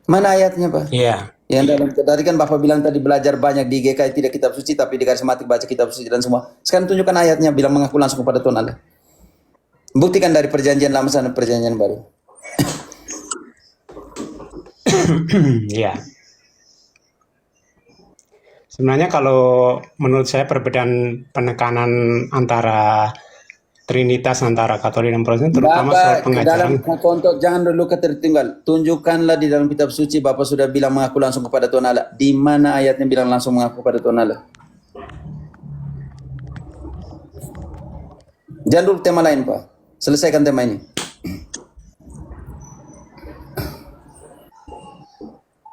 Mana ayatnya, Pak? Iya. Yang dalam tadi kan Bapak bilang tadi belajar banyak di GKI tidak kitab suci, tapi di karismatik baca kitab suci dan semua. Sekarang tunjukkan ayatnya bilang mengaku langsung kepada Tuhan Allah. Buktikan dari perjanjian lama sampai perjanjian baru. Iya. Sebenarnya kalau menurut saya perbedaan penekanan antara Trinitas antara Katolik dan Protestan terutama soal Bapak dalam pengajaran. contoh jangan dulu ketertinggal. Tunjukkanlah di dalam kitab suci Bapak sudah bilang mengaku langsung kepada Tuhan Allah. Di mana ayatnya bilang langsung mengaku kepada Tuhan Allah? Jangan dulu tema lain, Pak. Selesaikan tema ini.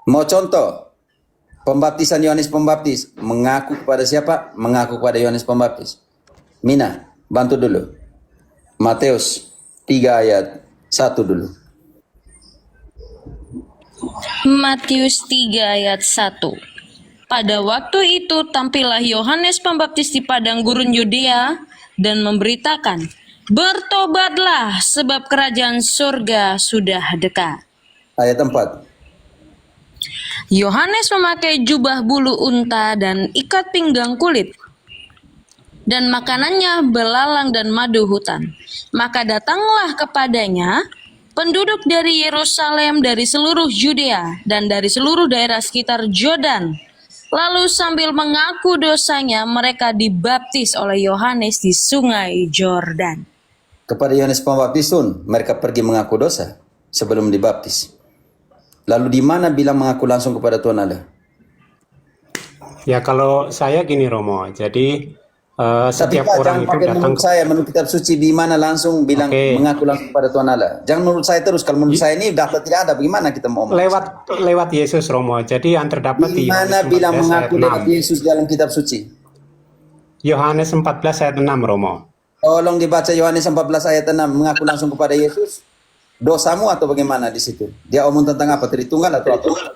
Mau contoh? Pembaptisan Yohanes Pembaptis. Mengaku kepada siapa? Mengaku kepada Yohanes Pembaptis. Mina, bantu dulu. Matius 3 ayat 1 dulu. Matius 3 ayat 1. Pada waktu itu tampillah Yohanes Pembaptis di padang gurun Yudea dan memberitakan, "Bertobatlah sebab kerajaan surga sudah dekat." Ayat 4. Yohanes memakai jubah bulu unta dan ikat pinggang kulit, dan makanannya belalang dan madu hutan. Maka datanglah kepadanya penduduk dari Yerusalem, dari seluruh Yudea, dan dari seluruh daerah sekitar Yordan. Lalu sambil mengaku dosanya, mereka dibaptis oleh Yohanes di sungai Yordan. Kepada Yohanes Pembaptis pun mereka pergi mengaku dosa sebelum dibaptis. Lalu di mana bilang mengaku langsung kepada Tuhan Allah? Ya kalau saya gini Romo, jadi Tapi setiap Pak, orang jangan itu pakai datang menurut saya, menurut kitab suci di mana langsung bilang Oke. mengaku langsung kepada Tuhan Allah. Jangan menurut saya terus. Kalau menurut saya ini data tidak ada, bagaimana kita mau ngomong? lewat Yesus Romo. Jadi yang terdapat Di di mana Yohanes bilang 14 ayat mengaku lewat 6. Yesus dalam kitab suci? Yohanes 14 ayat 6 Romo. Tolong dibaca Yohanes 14 ayat 6, mengaku langsung kepada Yesus. Dosamu atau bagaimana di situ? Dia omong tentang apa? Tritunggal atau apa?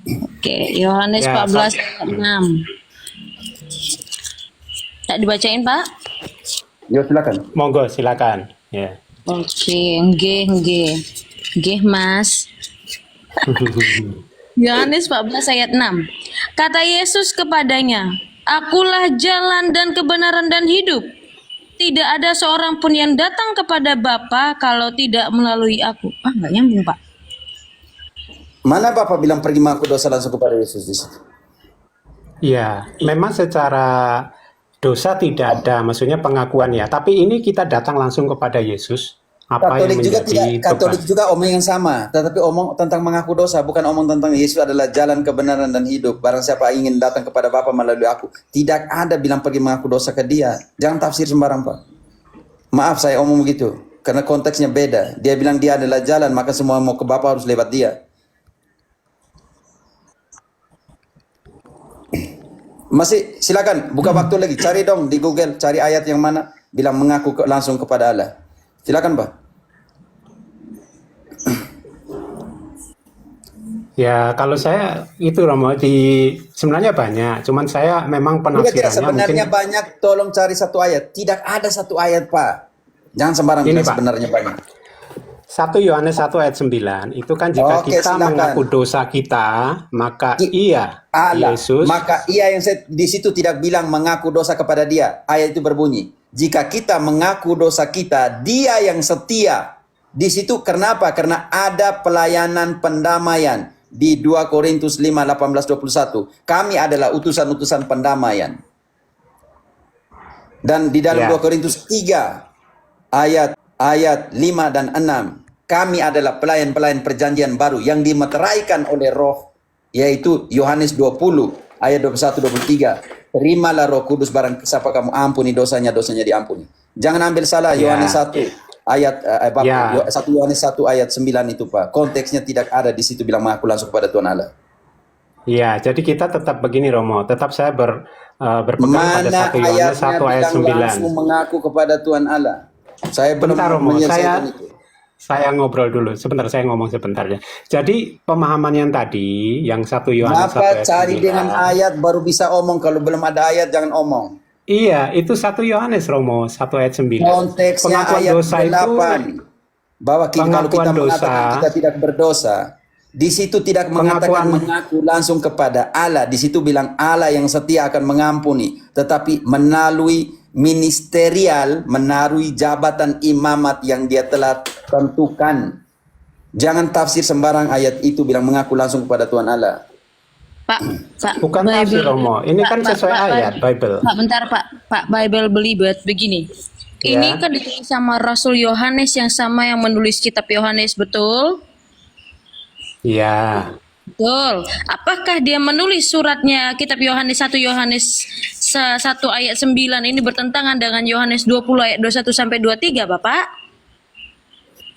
Oke, Yohanes Ya, 14 ayat 6. Tak dibacain, Pak? Yo silakan. Monggo silakan. Ya. Oke, nggih, Mas. Yohanes 14 ayat 6. Kata Yesus kepadanya, "Akulah jalan dan kebenaran dan hidup. Tidak ada seorang pun yang datang kepada Bapa kalau tidak melalui aku." Nggak nyambung, Pak. Mana Bapak bilang pergi mengaku dosa langsung kepada Yesus di situ? Ya, memang secara dosa tidak ada, maksudnya pengakuan ya. Tapi ini kita datang langsung kepada Yesus. Apa yang Katolik juga menjadi tidak, Katolik beban? juga omong yang sama, tetapi omong tentang mengaku dosa, bukan omong tentang Yesus adalah jalan kebenaran dan hidup. Barang siapa ingin datang kepada Bapa melalui aku, tidak ada bilang pergi mengaku dosa ke dia. Jangan tafsir sembarang, Pak. Maaf saya omong begitu, karena konteksnya beda. Dia bilang dia adalah jalan, maka semua mau ke Bapa harus lewat dia. Masih silakan buka waktu lagi, cari dong di Google, cari ayat yang mana bilang mengaku langsung kepada Allah. Silakan, Pak. Ya, kalau saya itu Romo sebenarnya banyak, cuman saya memang Tidak, penafsirannya sebenarnya mungkin banyak. Tolong cari satu ayat. Tidak ada satu ayat, Pak. Jangan sembarang Ini, bilang Pak. sebenarnya banyak. 1 Yohanes 1 ayat 9 itu kan jika Oke, kita silakan. mengaku dosa kita, maka ia Allah. Yesus Maka ia yang di situ tidak bilang mengaku dosa kepada dia. Ayat itu berbunyi, jika kita mengaku dosa kita, dia yang setia. Di situ kenapa? Karena ada pelayanan pendamaian. Di 2 Korintus 5, 18, 21. Kami adalah utusan-utusan pendamaian. Dan di dalam Ya. 2 Korintus 3, ayat 5 dan 6. Kami adalah pelayan-pelayan perjanjian baru yang dimeteraikan oleh Roh, yaitu Yohanes 20 ayat 21-23. Terimalah Roh Kudus barang siapa kamu ampuni dosanya, dosanya diampuni. Jangan ambil salah Ya. Yohanes 1 ayat Ya. 1 Yohanes 1 ayat 9 itu, Pak. Konteksnya tidak ada di situ bilang mengaku langsung kepada Tuhan Allah. Ya, jadi kita tetap begini Romo, tetap saya berpegang pada Mana 1 Yohanes ayatnya 1 ayat bilang langsung 9. mengaku kepada Tuhan Allah? Saya belum Bentar Romo, menyelesaikan itu. saya ngobrol dulu, sebentar saya ngomong sebentar ya. Jadi pemahaman yang tadi, yang 1 Yohanes 1 Kenapa ayat cari 9. dengan ayat baru bisa omong, kalau belum ada ayat jangan omong. Iya, itu 1 Yohanes Romo, 1 ayat 9. Konteksnya Pengakuan ayat dosa itu 8. Bahwa kalau pengakuan kita mengatakan dosa. kita tidak berdosa, di situ tidak mengatakan mengaku langsung kepada Allah. Di situ bilang Allah yang setia akan mengampuni, tetapi melalui ministerial, menaruhi jabatan imamat yang dia telah tentukan. Jangan tafsir sembarang ayat itu bilang mengaku langsung kepada Tuhan Allah. Pak, Bukan tafsir Romo, ini kan sesuai ayat Bible. Pak, bentar Pak Bible Belibet begini. Ya. Ini kan ditulis sama Rasul Yohanes yang sama yang menulis kitab Yohanes, betul? Iya. Betul. Apakah dia menulis suratnya kitab Yohanes 1 Yohanes 1 ayat 9 ini bertentangan dengan Yohanes 20 ayat 21 sampai 23, Bapak?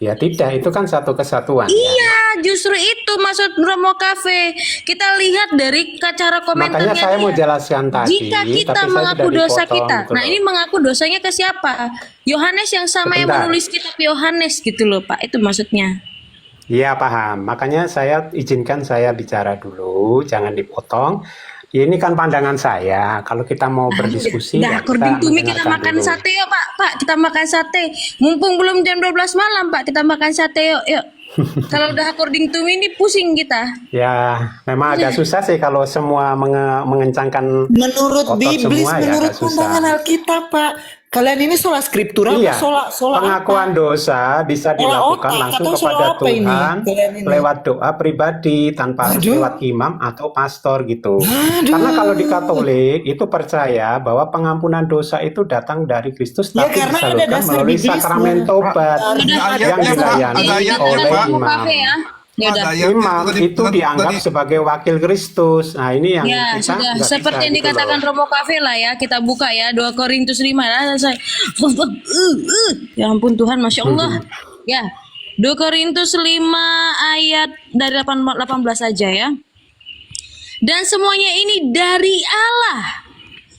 Ya tidak, itu kan satu kesatuan. Ya. Iya, justru itu maksud Romo Cafe. Kita lihat dari cara komentarnya. Makanya saya mau dia. jelaskan tadi. Jika kita tapi saya mengaku sudah dosa dipotong kita, gitu nah loh. ini mengaku dosanya ke siapa? Yohanes yang sama yang Sebentar. menulis kitab Yohanes gitu loh, Pak. Itu maksudnya. Iya paham, makanya saya izinkan saya bicara dulu, jangan dipotong. Ini kan pandangan saya, kalau kita mau berdiskusi ya According to me kita mendengarkan makan dulu. sate yuk, Pak. Pak, kita makan sate. Mumpung belum jam 12 malam, Pak. Kita makan sate yuk. Yuk. Kalau udah according to me ini pusing kita. Ya, memang agak susah sih kalau semua mengencangkan Menurut otot Biblis, semua ya menurut agak susah. pandangan Alkitab, Pak. Kalian ini sholat skriptural Iya, apa sholat pengakuan dosa bisa dilakukan otak langsung atau sholat kepada apa ini? Tuhan Kalian ini. lewat doa pribadi tanpa harus Aduh. lewat imam atau pastor gitu. Aduh. Karena kalau di Katolik itu percaya bahwa pengampunan dosa itu datang dari Kristus Ya, tapi karena ada disalurkan dasar melalui biblisnya. sakramen tobat Ada yang ayatnya, Pak. dilayani Ada ayatnya, oleh Pak. imam. Kafe ya. Ya udah. Ada ayatnya Imam tadi- itu tadi- dianggap tadi- sebagai wakil Kristus. Nah ini yang Ya, kita sudah nggak seperti bisa yang gitu dikatakan loh. Romo Cafe lah ya. Kita buka ya 2 Korintus 5 ya. Saya ya ampun Tuhan, Masya Allah. Ya. 2 Korintus 5 ayat dari 18 saja ya. Dan semuanya ini dari Allah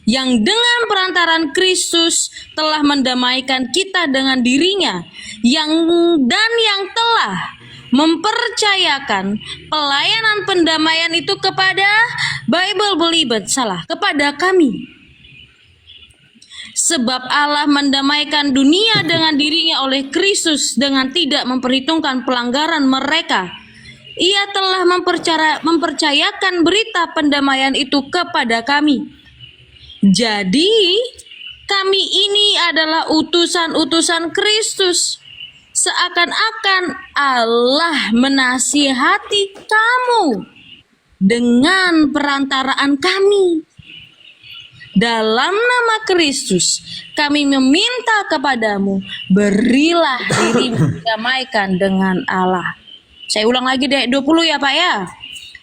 yang dengan perantaran Kristus telah mendamaikan kita dengan dirinya, yang telah mempercayakan pelayanan pendamaian itu kepada kepada kami. Sebab Allah mendamaikan dunia dengan dirinya oleh Kristus dengan tidak memperhitungkan pelanggaran mereka. Ia telah mempercayakan berita pendamaian itu kepada kami. Jadi, kami ini adalah utusan-utusan Kristus. Seakan-akan Allah menasihati kamu dengan perantaraan kami. Dalam nama Kristus, kami meminta kepadamu, berilah dirimu didamaikan dengan Allah. Saya ulang lagi deh, 20 ya Pak ya.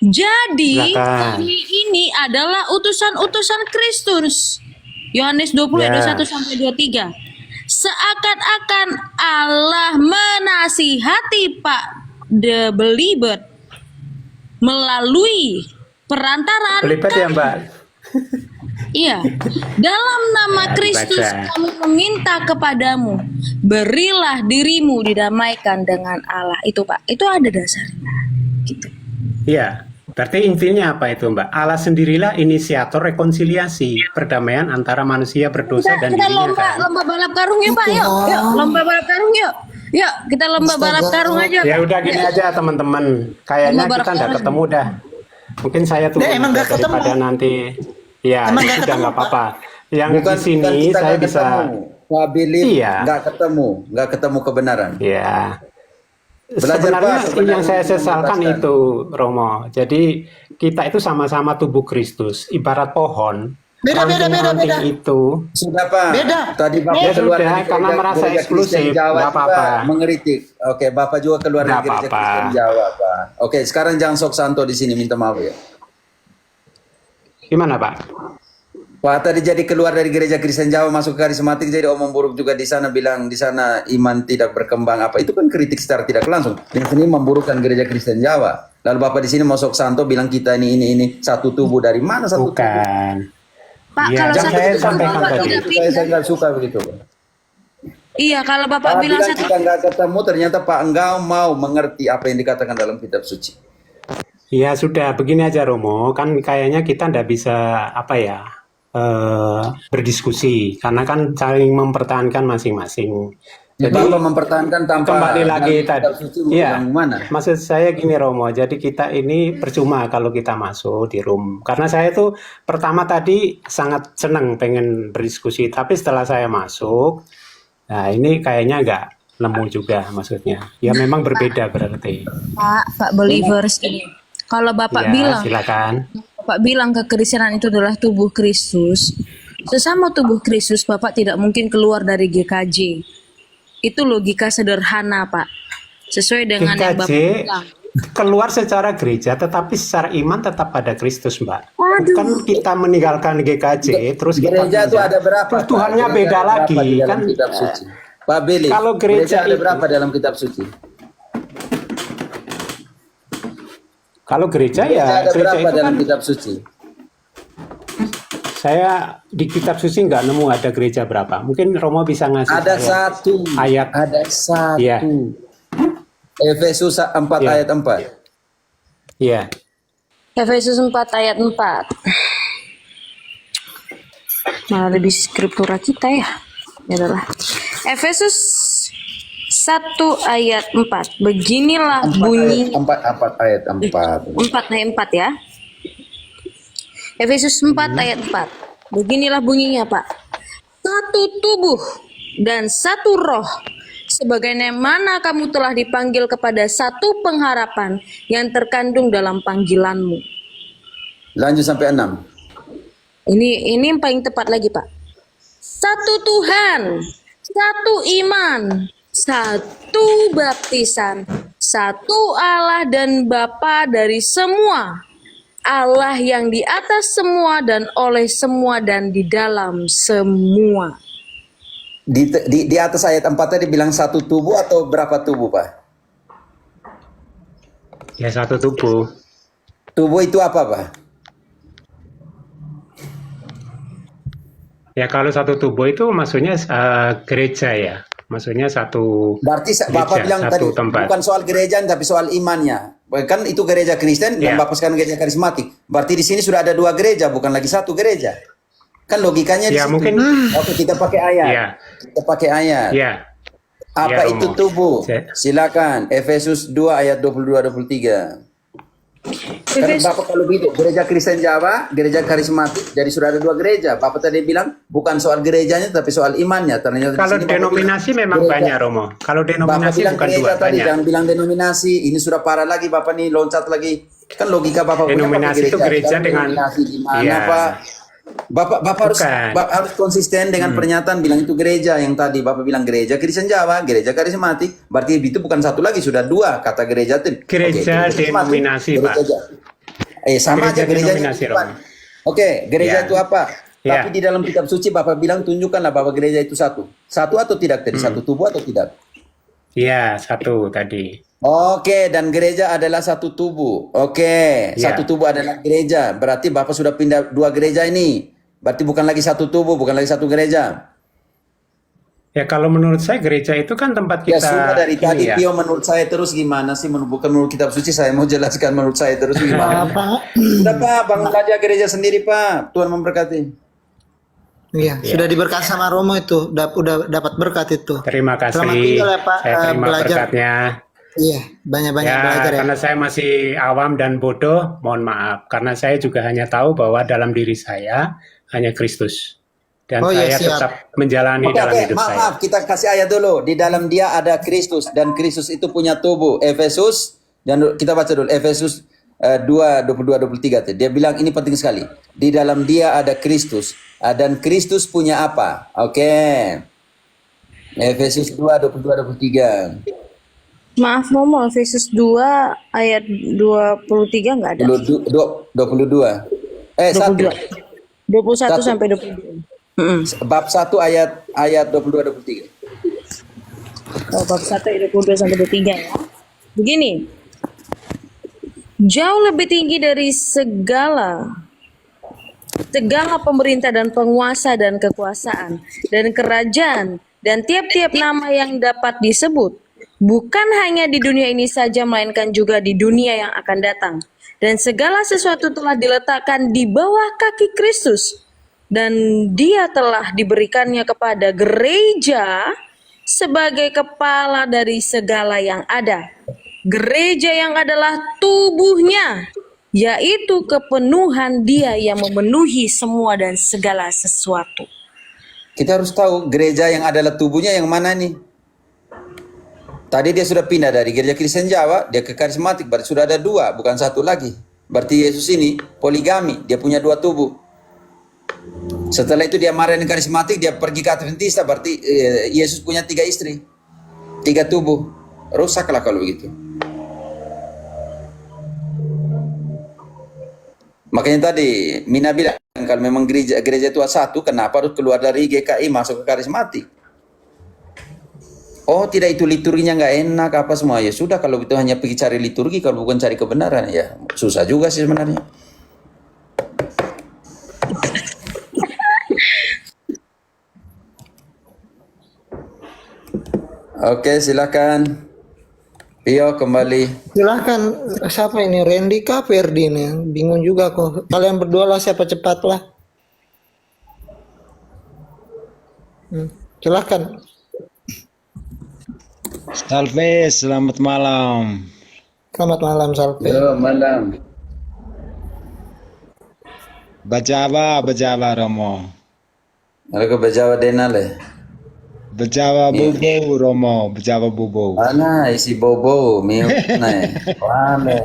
Jadi, Silakan. kami ini adalah utusan-utusan Kristus. Yohanes 20 ayat Ya. 21 sampai 23. Seakan-akan Allah menasihati Pak the believer melalui perantaraan Belibet ya Mbak? Iya, dalam nama Kristus Baca. kami meminta kepadamu, berilah dirimu didamaikan dengan Allah. Itu Pak, itu ada dasarnya. Gitu. Iya, berarti intinya apa itu Mbak? Allah sendirilah inisiator rekonsiliasi perdamaian antara manusia berdosa dan Kita dirinya lomba, kan? lomba balap karung ya Pak, yuk, yuk, lomba balap karung yuk. Yuk, kita lomba balap karung aja. Ya udah gini aja teman-teman, kayaknya Lomba kita nggak bareng. ketemu dah. Mungkin saya turun Nah, emang aja nggak ketemu. daripada nanti. Ya, Emang nggak sudah ketemu, nggak apa-apa. Yang Bukan di sini kita saya nggak bisa. ketemu. Pak Billy Iya. nggak ketemu kebenaran. Ya. Belajar, Sebenarnya Pak, sebenarnya yang saya itu sesalkan membebaskan. itu, Romo. Jadi kita itu sama-sama tubuh Kristus, ibarat pohon. Beda. Ranting-ranting itu. Sudah Pak. Beda. Tadi Bapak Ya keluar sudah, dari karena merasa gereja eksklusif, Kristen Jawa nggak juga apa-apa. mengeritik. Oke, Bapak juga keluar dari Nggak gereja apa-apa. Kristen Jawa, Pak. Oke, sekarang jangan sok santo di sini, minta maaf ya. Gimana Pak? Pak tadi jadi keluar dari gereja Kristen Jawa masuk ke karismatik, jadi omong buruk juga di sana, bilang di sana iman tidak berkembang apa, itu kan kritik secara tidak langsung. Yang sini memburukkan gereja Kristen Jawa. Lalu Bapak di sini masuk santo bilang kita ini satu tubuh, dari mana satu tubuh? Bukan. Pak, Iya, kalau yang satu saya tubuh sampaikan Bapak tadi. tidak Itu pindah. saya nggak suka begitu. Iya, kalau Bapak Pak bilang bilang satu kita nggak ketemu, ternyata Pak enggak mau mengerti apa yang dikatakan dalam kitab suci. Ya sudah, begini aja Romo, kan kayaknya kita ndak bisa apa ya berdiskusi, karena kan saling mempertahankan masing-masing. Jadi Jadi Bapak mempertahankan tanpa kembali lagi dalam kitab tadi, suci mau iya. bilang mana? Maksud saya gini Romo, jadi kita ini percuma kalau kita masuk di room, karena saya tuh pertama tadi sangat senang pengen berdiskusi, tapi setelah saya masuk, nah ini kayaknya nggak nemu juga maksudnya. Ya memang berbeda berarti. Pak believers ini. Kalau Bapak Ya, bilang silakan. Bapak bilang kekristenan itu adalah tubuh Kristus. Sesama tubuh Kristus, Bapak tidak mungkin keluar dari GKJ. Itu logika sederhana, Pak. Sesuai dengan yang Bapak GKJ bilang. keluar secara gereja, tetapi secara iman tetap pada Kristus, Mbak. Waduh. Bukan kita meninggalkan GKJ, terus kita Gereja itu pindah. ada berapa? Terus Pak? Tuhannya Gereja beda ada berapa lagi, di dalam kan? kitab suci? Pak Billy, Kalau gereja ada itu- berapa dalam kitab suci? Kalau gereja Gereja ya, ada gereja berapa itu dalam kan kitab suci? saya di kitab suci nggak nemu ada gereja berapa. Mungkin Romo bisa ngasih Ada saya satu. ayat. Ada satu. Iya. Efesus 4 Iya. ayat 4. Iya. Efesus 4 ayat 4. Malah lebih skriptura kita ya. Ya adalah. Efesus 1 ayat 4. Beginilah bunyi 4 ayat 4. 4 ayat 4 ya. Efesus 4 ayat 4. Beginilah bunyinya, Pak. satu tubuh dan satu roh, sebagaimana kamu telah dipanggil kepada satu pengharapan yang terkandung dalam panggilanmu. Lanjut sampai 6. Ini yang paling tepat lagi, Pak. Satu Tuhan, satu iman, satu baptisan, satu Allah dan Bapa dari semua, Allah yang di atas semua dan oleh semua dan di dalam semua. Di atas ayat 4 tadi bilang satu tubuh atau berapa tubuh, Pak? Ya, satu tubuh. Tubuh itu apa, Pak? Ya, kalau satu tubuh itu maksudnya gereja ya. Maksudnya satu Berarti gereja, Bapak bilang tadi satu tempat. bukan soal gereja tapi soal imannya. Kan itu gereja Kristen dan Ya. Bapak sekarang gereja karismatik. Berarti di sini sudah ada 2 gereja, bukan lagi satu gereja. Kan logikanya di Ya, situ. mungkin. Oke, kita pakai ayat. Ya. Kita pakai ayat. Ya. Apa Ya, itu Romo. tubuh? Saya- Silakan Efesus 2 ayat 22-23. Karena Efesus- Bapak kalau begitu, gereja Kristen Jawa, gereja karismatik, jadi sudah ada 2 gereja. Bapak tadi bilang bukan soal gerejanya tapi soal imannya. Ternyata di Kalau sini Bapak denominasi bilang memang gereja- banyak, Romo. Kalau Bapak denominasi bilang bukan gereja dua, tadi, banyak. jangan bilang denominasi. Ini sudah parah lagi Bapak nih, loncat lagi. Kan logika Bapak punya Denominasi Bapak itu gereja Sekarang dengan- denominasi di mana, Iya. Pak? Bapak harus Bukan. harus konsisten dengan pernyataan bilang itu gereja yang tadi Bapak bilang gereja Kristen Jawa, gereja karismatik. Berarti itu bukan satu lagi, sudah 2 kata gereja itu. Gereja karismatik, denominasi, Pak. Sama aja Gereja gerejanya denominasi, itu, Pak. Romo. Oke, gereja Ya. itu apa? Ya. Tapi di dalam kitab suci Bapak bilang tunjukkanlah bahwa gereja itu satu. Satu atau tidak tadi? Satu tubuh atau tidak? Iya, satu tadi. Oke, dan gereja adalah satu tubuh. Oke, Ya. satu tubuh adalah gereja. Berarti Bapak sudah pindah 2 gereja ini. Berarti bukan lagi satu tubuh, bukan lagi satu gereja. Ya, kalau menurut saya gereja itu kan tempat Ya kita sudah dari ini tadi ya. Pio menurut saya terus gimana sih? Bukan menurut kitab suci, saya mau jelaskan menurut saya terus gimana. Pak. Sudah Pak, bangun saja gereja sendiri Pak. Tuhan memberkati. Iya, sudah diberkati sama Romo itu, udah dapat berkat itu. Terima kasih. Selamat tinggal ya, Pak. Saya terima Belajar. berkatnya. Iya, banyak-banyak Ya, belajar ya. karena saya masih awam dan bodoh, mohon maaf. Karena saya juga hanya tahu bahwa dalam diri saya hanya Kristus. Dan Oh, ya, saya siap. tetap menjalani dalam hidup saya. Maaf, kita kasih ayat dulu. Di dalam dia ada Kristus dan Kristus itu punya tubuh. Efesus, dan kita baca dulu Efesus 2, 22-23. Dia bilang ini penting sekali. Di dalam dia ada Kristus dan Kristus punya apa? Oke. Efesus 2, 22-23. Maaf Momo, Efesus 2 ayat 23 nggak ada. 22. 1. 21 Satu. sampai 22. Mm-mm. Bab 1 ayat 22-23. Oh, bab 1 ayat 22 sampai 23 ya. Begini. Jauh lebih tinggi dari segala pemerintah dan penguasa dan kekuasaan dan kerajaan dan tiap-tiap nama yang dapat disebut, bukan hanya di dunia ini saja melainkan juga di dunia yang akan datang. Dan segala sesuatu telah diletakkan di bawah kaki Kristus, dan dia telah diberikannya kepada gereja sebagai kepala dari segala yang ada. Gereja yang adalah tubuhnya, yaitu kepenuhan dia yang memenuhi semua dan segala sesuatu. Kita harus tahu gereja yang adalah tubuhnya yang mana nih? Tadi dia sudah pindah dari gereja Kristen Jawa, dia ke karismatik, berarti sudah ada 2, bukan satu lagi. Berarti Yesus ini poligami, dia punya 2 tubuh. Setelah itu dia marahin karismatik, dia pergi ke Adventista, berarti Yesus punya 3 istri, 3 tubuh. Rusaklah kalau begitu. Makanya tadi Mina bilang kalau memang gereja itu satu, kenapa harus keluar dari GKI masuk ke karismatik? Oh tidak, itu liturginya nggak enak apa semua, ya sudah kalau itu hanya pergi cari liturgi kalau bukan cari kebenaran, ya susah juga sih sebenarnya. Oke, silakan Pio kembali. Silahkan, siapa ini? Randy kah Ferdi nih? Bingung juga kok. Kalian berdua lah, siapa cepat lah. Silahkan. Salve, selamat malam. Selamat malam, Salve. Yo, malam. Bajaba Romo. Ada ke Bejawa Denale. Bejawa Bobo Romo, Bejawa Bobo. Mana isi bobo, miu nae. Wale.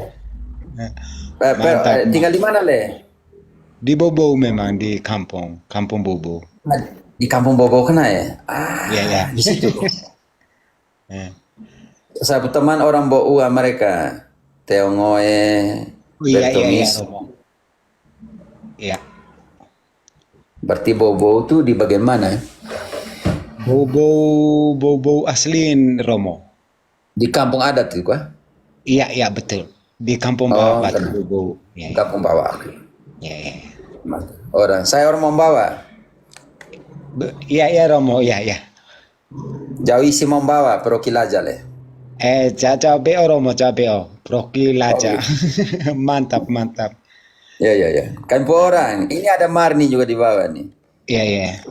Mantap. Tinggal di mana le? Di Bobo memang di kampung Bobo. Di Kampung Bobo kena ya? Iya, ya. Di situ. Eh. Saya teman orang Boua mereka. Teo Ngoe, Iya, Bertomis. Romo. Iya. Berarti Bobo itu di bagian mana? Bobo aslin Romo. Di kampung adat itu kah? Iya, betul. Di kampung Oh, Batu betul. Bobo. Iya, Kampung Bawah. iya. Saya orang Mombawa. Iya, Romo. Iya. Jauh isi Mombawa, Prokilaja le. Caca beo Romo, caca beo. Proki laca. Mantap. Ya. Kampung orang. Ini ada Marni juga di bawah nih. Iya.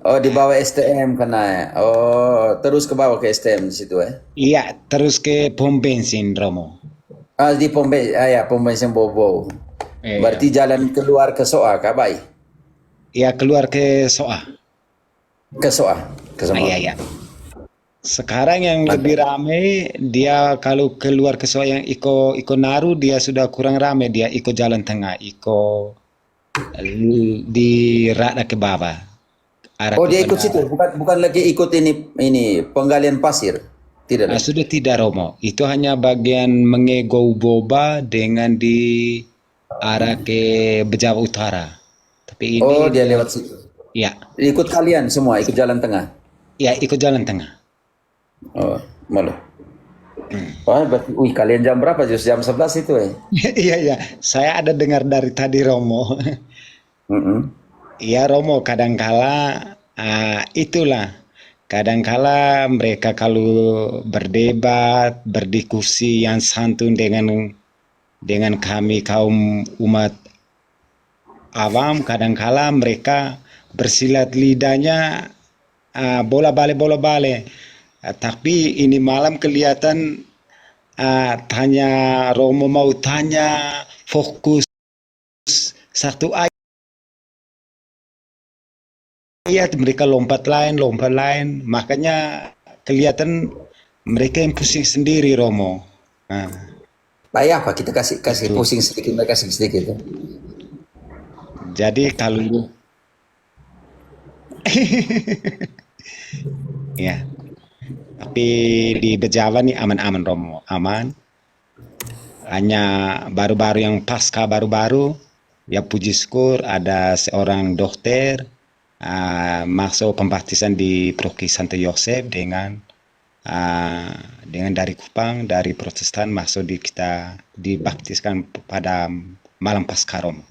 Oh, di bawah STM kena ya. Oh, terus ke bawah ke STM di situ ya. Iya, terus ke pom bensin Romo. Di pom bensin Bobo. Iya. Berarti jalan keluar ke Soa, Kabai. Iya, keluar ke Soa. Ke Soa. Iya. Sekarang yang lebih ramai dia kalau keluar ke Soa yang Iko Naru dia sudah kurang ramai, dia ikut jalan tengah, di rada ke bawah. Arah Oh, dia ke ikut bandara. situ, bukan lagi ikut ini penggalian pasir. Tidak. Sudah tidak Romo, itu hanya bagian mengego boba dengan di arah ke Bejawa Utara. Tapi ini Oh, dia lewat situ. ya, Ikut kalian semua, ikut jalan tengah. ikut jalan tengah. Oh, malu. Oh, berarti, kalian jam berapa? Just jam 11 itu Iya, saya ada dengar dari tadi Romo. Mm-mm. Iya Romo, kadangkala itulah. Kadangkala mereka kalau berdebat, berdiskusi yang santun dengan kami kaum umat awam, kadangkala mereka bersilat lidahnya bola balik. Tapi ini malam kelihatan tanya Romo mau tanya fokus satu ayat mereka lompat lain, makanya kelihatan mereka yang pusing sendiri Romo. Payah apa kita kasih pusing sedikit, mereka kasih sedikit. Jadi kalau ya, tapi di Bejawa nih aman-aman Romo, aman. Hanya baru-baru yang pasca baru-baru, ya puji syukur ada seorang dokter masuk pembaptisan di Proki Santo Yosef dengan dari Kupang, dari Protestan masuk kita dibaptiskan pada malam Paskah Romo.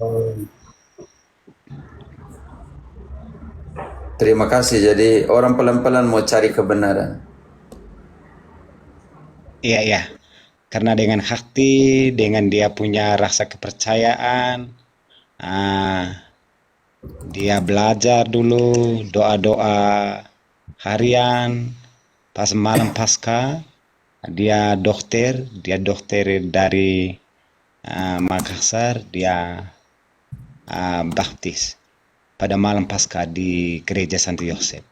Terima kasih. Jadi orang pelan-pelan mau cari kebenaran. Iya. Karena dengan hati, dengan dia punya rasa kepercayaan, dia belajar dulu doa-doa harian, pas malam Paskah, dia dokter dari Makassar, dia baptis pada malam Paskah di gereja Santo Yosef.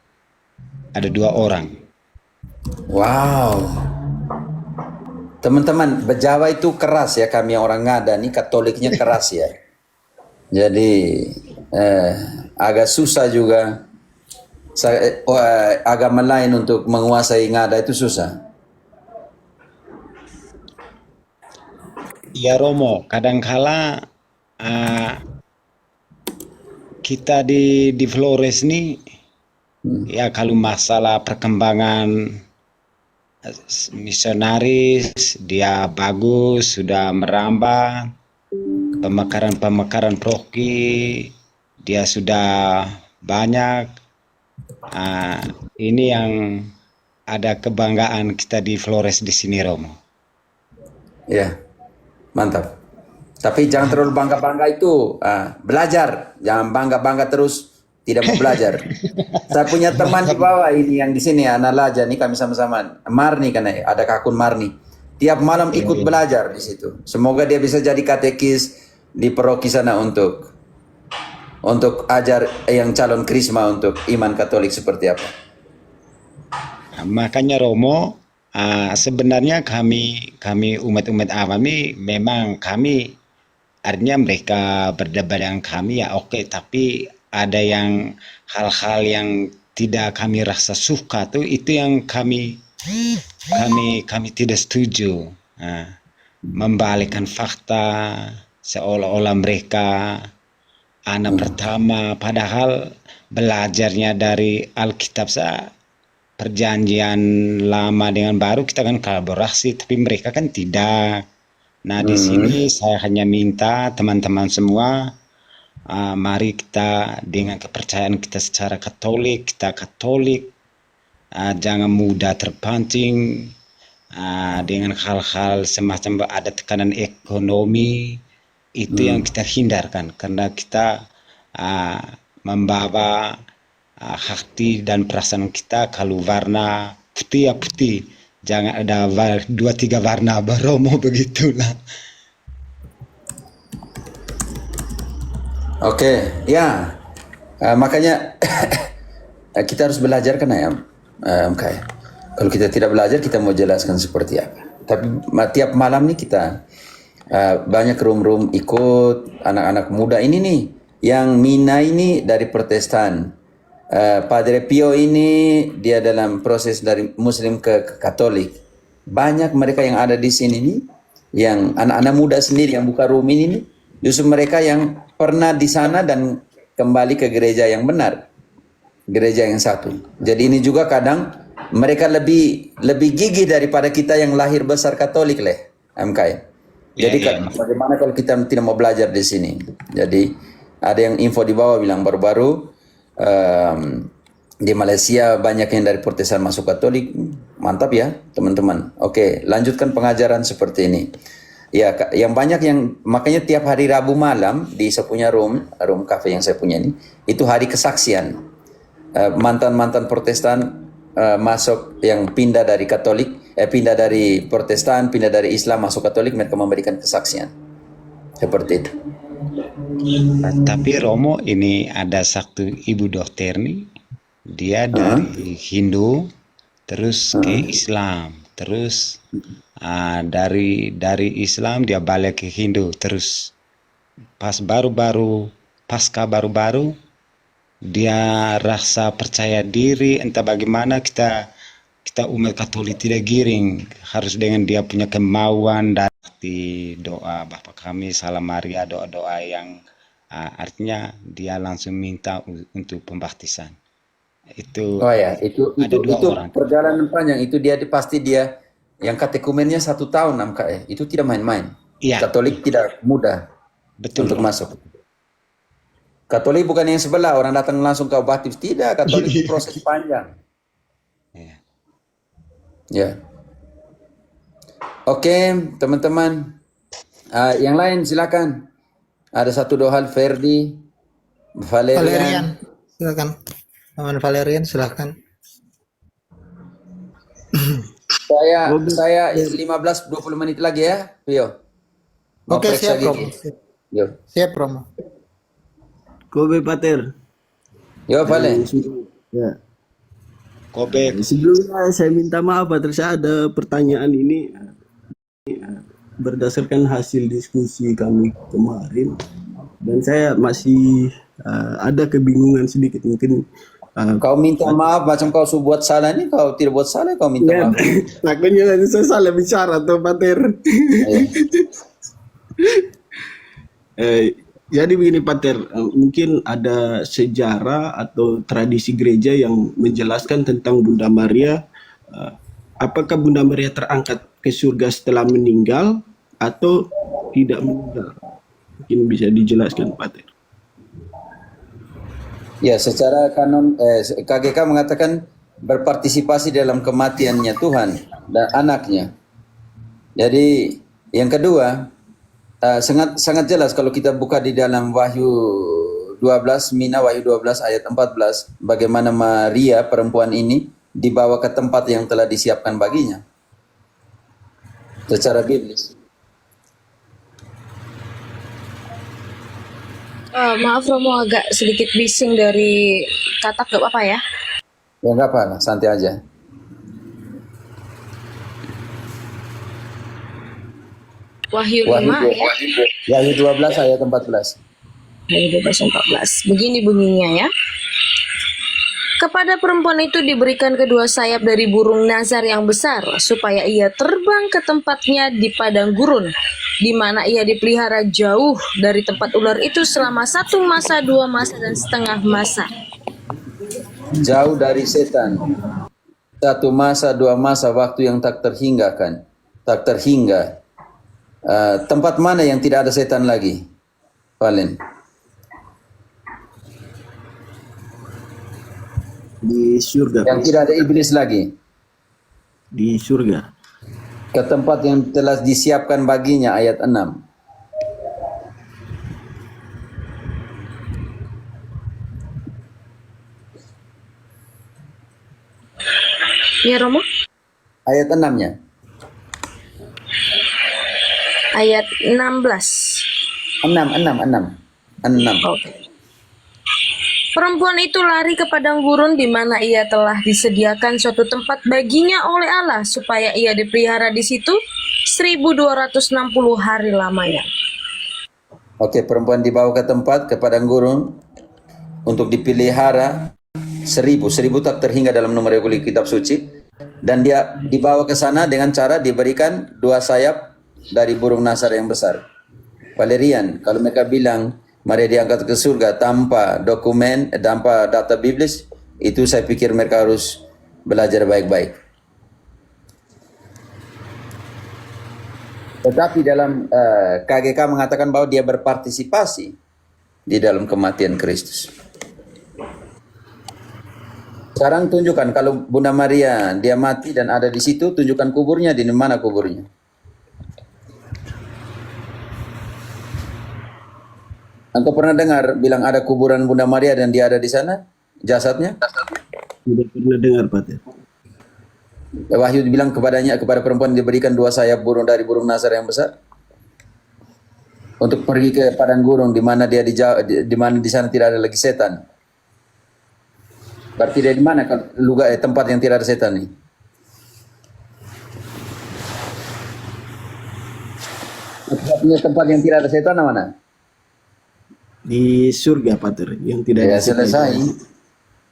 Ada 2 orang. Wow. Teman-teman, Bejawa itu keras ya, kami orang Ngada nih Katoliknya keras ya. Jadi agak susah juga agama lain untuk menguasai Ngada itu susah. Ya Romo, kadangkala kita di Flores nih, ya kalau masalah perkembangan misionaris, dia bagus, sudah merambah, pemekaran proki, dia sudah banyak. Ini yang ada kebanggaan kita di Flores di sini Romo. Ya, mantap. Tapi jangan terlalu bangga-bangga itu. Belajar, jangan bangga-bangga terus tidak mau belajar. Saya punya teman di bawah ini yang di sini Analaja nih, kami sama-sama Marni kan ya, ada Kakun Marni. Tiap malam ikut belajar di situ. Semoga dia bisa jadi katekis di paroki sana untuk untuk ajar yang calon Krisma untuk iman Katolik seperti apa? Makanya Romo, sebenarnya kami umat-umat awam ini memang kami artinya mereka berdebat dengan kami ya oke, tapi ada yang hal-hal yang tidak kami rasa suka tuh itu yang kami tidak setuju. Membalikkan fakta seolah-olah mereka anak pertama, padahal belajarnya dari Alkitab perjanjian lama dengan baru kita kan kolaborasi, tapi mereka kan tidak. Nah, di sini saya hanya minta teman-teman semua, mari kita dengan kepercayaan kita secara Katolik, kita Katolik, jangan mudah terpancing dengan hal-hal semacam ada tekanan ekonomi, itu yang kita hindarkan karena kita membawa hati dan perasaan kita kalau warna putih ya putih. Jangan ada 2-3 warna Romo begitulah. Oke, ya. Makanya kita harus belajar kan ya, MK. Kalau kita tidak belajar, kita mau jelaskan seperti apa. Tapi tiap malam nih kita banyak room-room ikut anak-anak muda ini nih, yang Mina ini dari Protestan. Padre Pio ini dia dalam proses dari Muslim ke Katolik. Banyak mereka yang ada di sini nih, yang anak-anak muda sendiri yang buka room ini nih, justru mereka yang pernah di sana dan kembali ke gereja yang benar, gereja yang satu. Jadi ini juga kadang mereka lebih gigih daripada kita yang lahir besar Katolik MK. Jadi bagaimana kalau kita tidak mau belajar di sini? Jadi ada yang info di bawah bilang baru-baru di Malaysia banyak yang dari Protestan masuk Katolik. Mantap ya teman-teman. Oke, lanjutkan pengajaran seperti ini. Ya, yang banyak yang makanya tiap hari Rabu malam di saya punya room cafe yang saya punya ini, itu hari kesaksian. Mantan-mantan Protestan masuk yang pindah dari Katolik, pindah dari Protestan, pindah dari Islam masuk Katolik, mereka memberikan kesaksian. Seperti itu. Tapi Romo ini ada satu ibu dokter nih, dia dari Hindu terus ke Islam, terus dari Islam dia balik ke Hindu, terus pas pasca baru-baru dia rasa percaya diri, entah bagaimana kita umat Katolik tidak giring, harus dengan dia punya kemauan dan di doa Bapa Kami, Salam Maria, doa-doa yang artinya dia langsung minta untuk pembaptisan. Itu itu orang. perjalanan panjang. Itu pasti dia yang katekumennya 1 tahun itu tidak main-main. Iya. Katolik tidak mudah untuk masuk. Katolik bukan yang sebelah orang datang langsung ke baptis, tidak. Katolik itu proses panjang. Ya. Oke, teman-teman. Yang lain silakan. Ada satu doa Ferdi, Valerian. Silakan. Aman Valerian, silakan. Saya 15-20 menit lagi ya, Pio. Oke, siap, Romo. Yo. Siap, Romo. Kobe Pater. Yo, Vale. Ya. Kobe. Sebelumnya saya minta maaf Pater, saya ada pertanyaan ini berdasarkan hasil diskusi kami kemarin dan saya masih ada kebingungan sedikit mungkin. Kau minta maaf macam kau buat salah ini, kau tidak buat salah, kau minta maaf. Takutnya nanti saya salah bicara tuh Pater. Jadi begini Pater, mungkin ada sejarah atau tradisi gereja yang menjelaskan tentang Bunda Maria. Apakah Bunda Maria terangkat ke surga setelah meninggal atau tidak meninggal? Mungkin bisa dijelaskan Pater. Ya, secara kanon KGK mengatakan berpartisipasi dalam kematiannya Tuhan dan anaknya. Jadi yang kedua, sangat jelas kalau kita buka di dalam Wahyu 12, Mina Wahyu 12 ayat 14, bagaimana Maria perempuan ini dibawa ke tempat yang telah disiapkan baginya secara biblis. Maaf Romo, agak sedikit bising dari katak, gak apa-apa ya? Ya nggak apa lah, santai aja. Wahyu 5 Wahyu, ya. Wahyu 12 ayat 14. Wahyu 12:14. Begini bunyinya ya. Kepada perempuan itu diberikan kedua sayap dari burung nazar yang besar, supaya ia terbang ke tempatnya di padang gurun, di mana ia dipelihara jauh dari tempat ular itu selama 1 masa, 2 masa, dan setengah masa. Jauh dari setan. 1 masa, 2 masa, waktu yang tak terhinggakan, tak terhingga. Tempat mana yang tidak ada setan lagi, Valen? Di surga. Yang tidak ada iblis lagi. Di surga. Ke tempat yang telah disiapkan baginya, ayat 6. Ya Romo? Ayat 6-nya. Ayat 16. 6. Oke. Perempuan itu lari ke padang gurun di mana ia telah disediakan suatu tempat baginya oleh Allah supaya ia dipelihara di situ 1260 hari lamanya. Oke, perempuan dibawa ke tempat, ke padang gurun untuk dipelihara 1000 tak terhingga dalam nomor Yahudi kitab suci, dan dia dibawa ke sana dengan cara diberikan 2 sayap dari burung nasar yang besar. Valerian, kalau mereka bilang Maria diangkat ke surga tanpa dokumen, tanpa data biblis, itu saya pikir mereka harus belajar baik-baik. Tetapi dalam KGK mengatakan bahwa dia berpartisipasi di dalam kematian Kristus. Sekarang tunjukkan kalau Bunda Maria dia mati dan ada di situ, tunjukkan kuburnya, di mana kuburnya. Engkau pernah dengar bilang ada kuburan Bunda Maria dan dia ada di sana, jasadnya? Tidak pernah dengar, Pater. Wahyu bilang kepada perempuan diberikan 2 sayap burung dari burung nasar yang besar untuk pergi ke padang gurun di mana dia di mana di sana tidak ada lagi setan. Berarti dia di mana tempat yang tidak ada setan nih? Tempat yang tidak ada setan mana? Di surga, Pater, yang tidak Ya, ada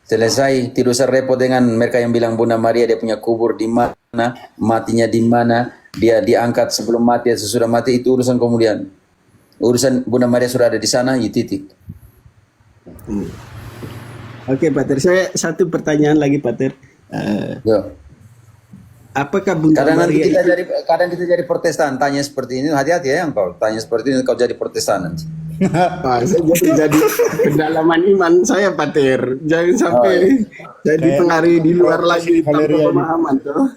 selesai. Tidak usah repot dengan mereka yang bilang Bunda Maria dia punya kubur di mana, matinya di mana, dia diangkat sebelum mati, sesudah mati, itu urusan kemudian. Urusan Bunda Maria sudah ada di sana, ya titik. Oke, Pater. Saya satu pertanyaan lagi, Pater. Yo. Apakah Bunda Maria Kadang kita jadi Protestan, tanya seperti ini, hati-hati ya engkau. Tanya seperti ini kau jadi Protestan nanti. saya jadi pendalaman iman saya, Pater. Jangan sampai jadi pengaruh di luar lagi tanpa pemahaman tuh.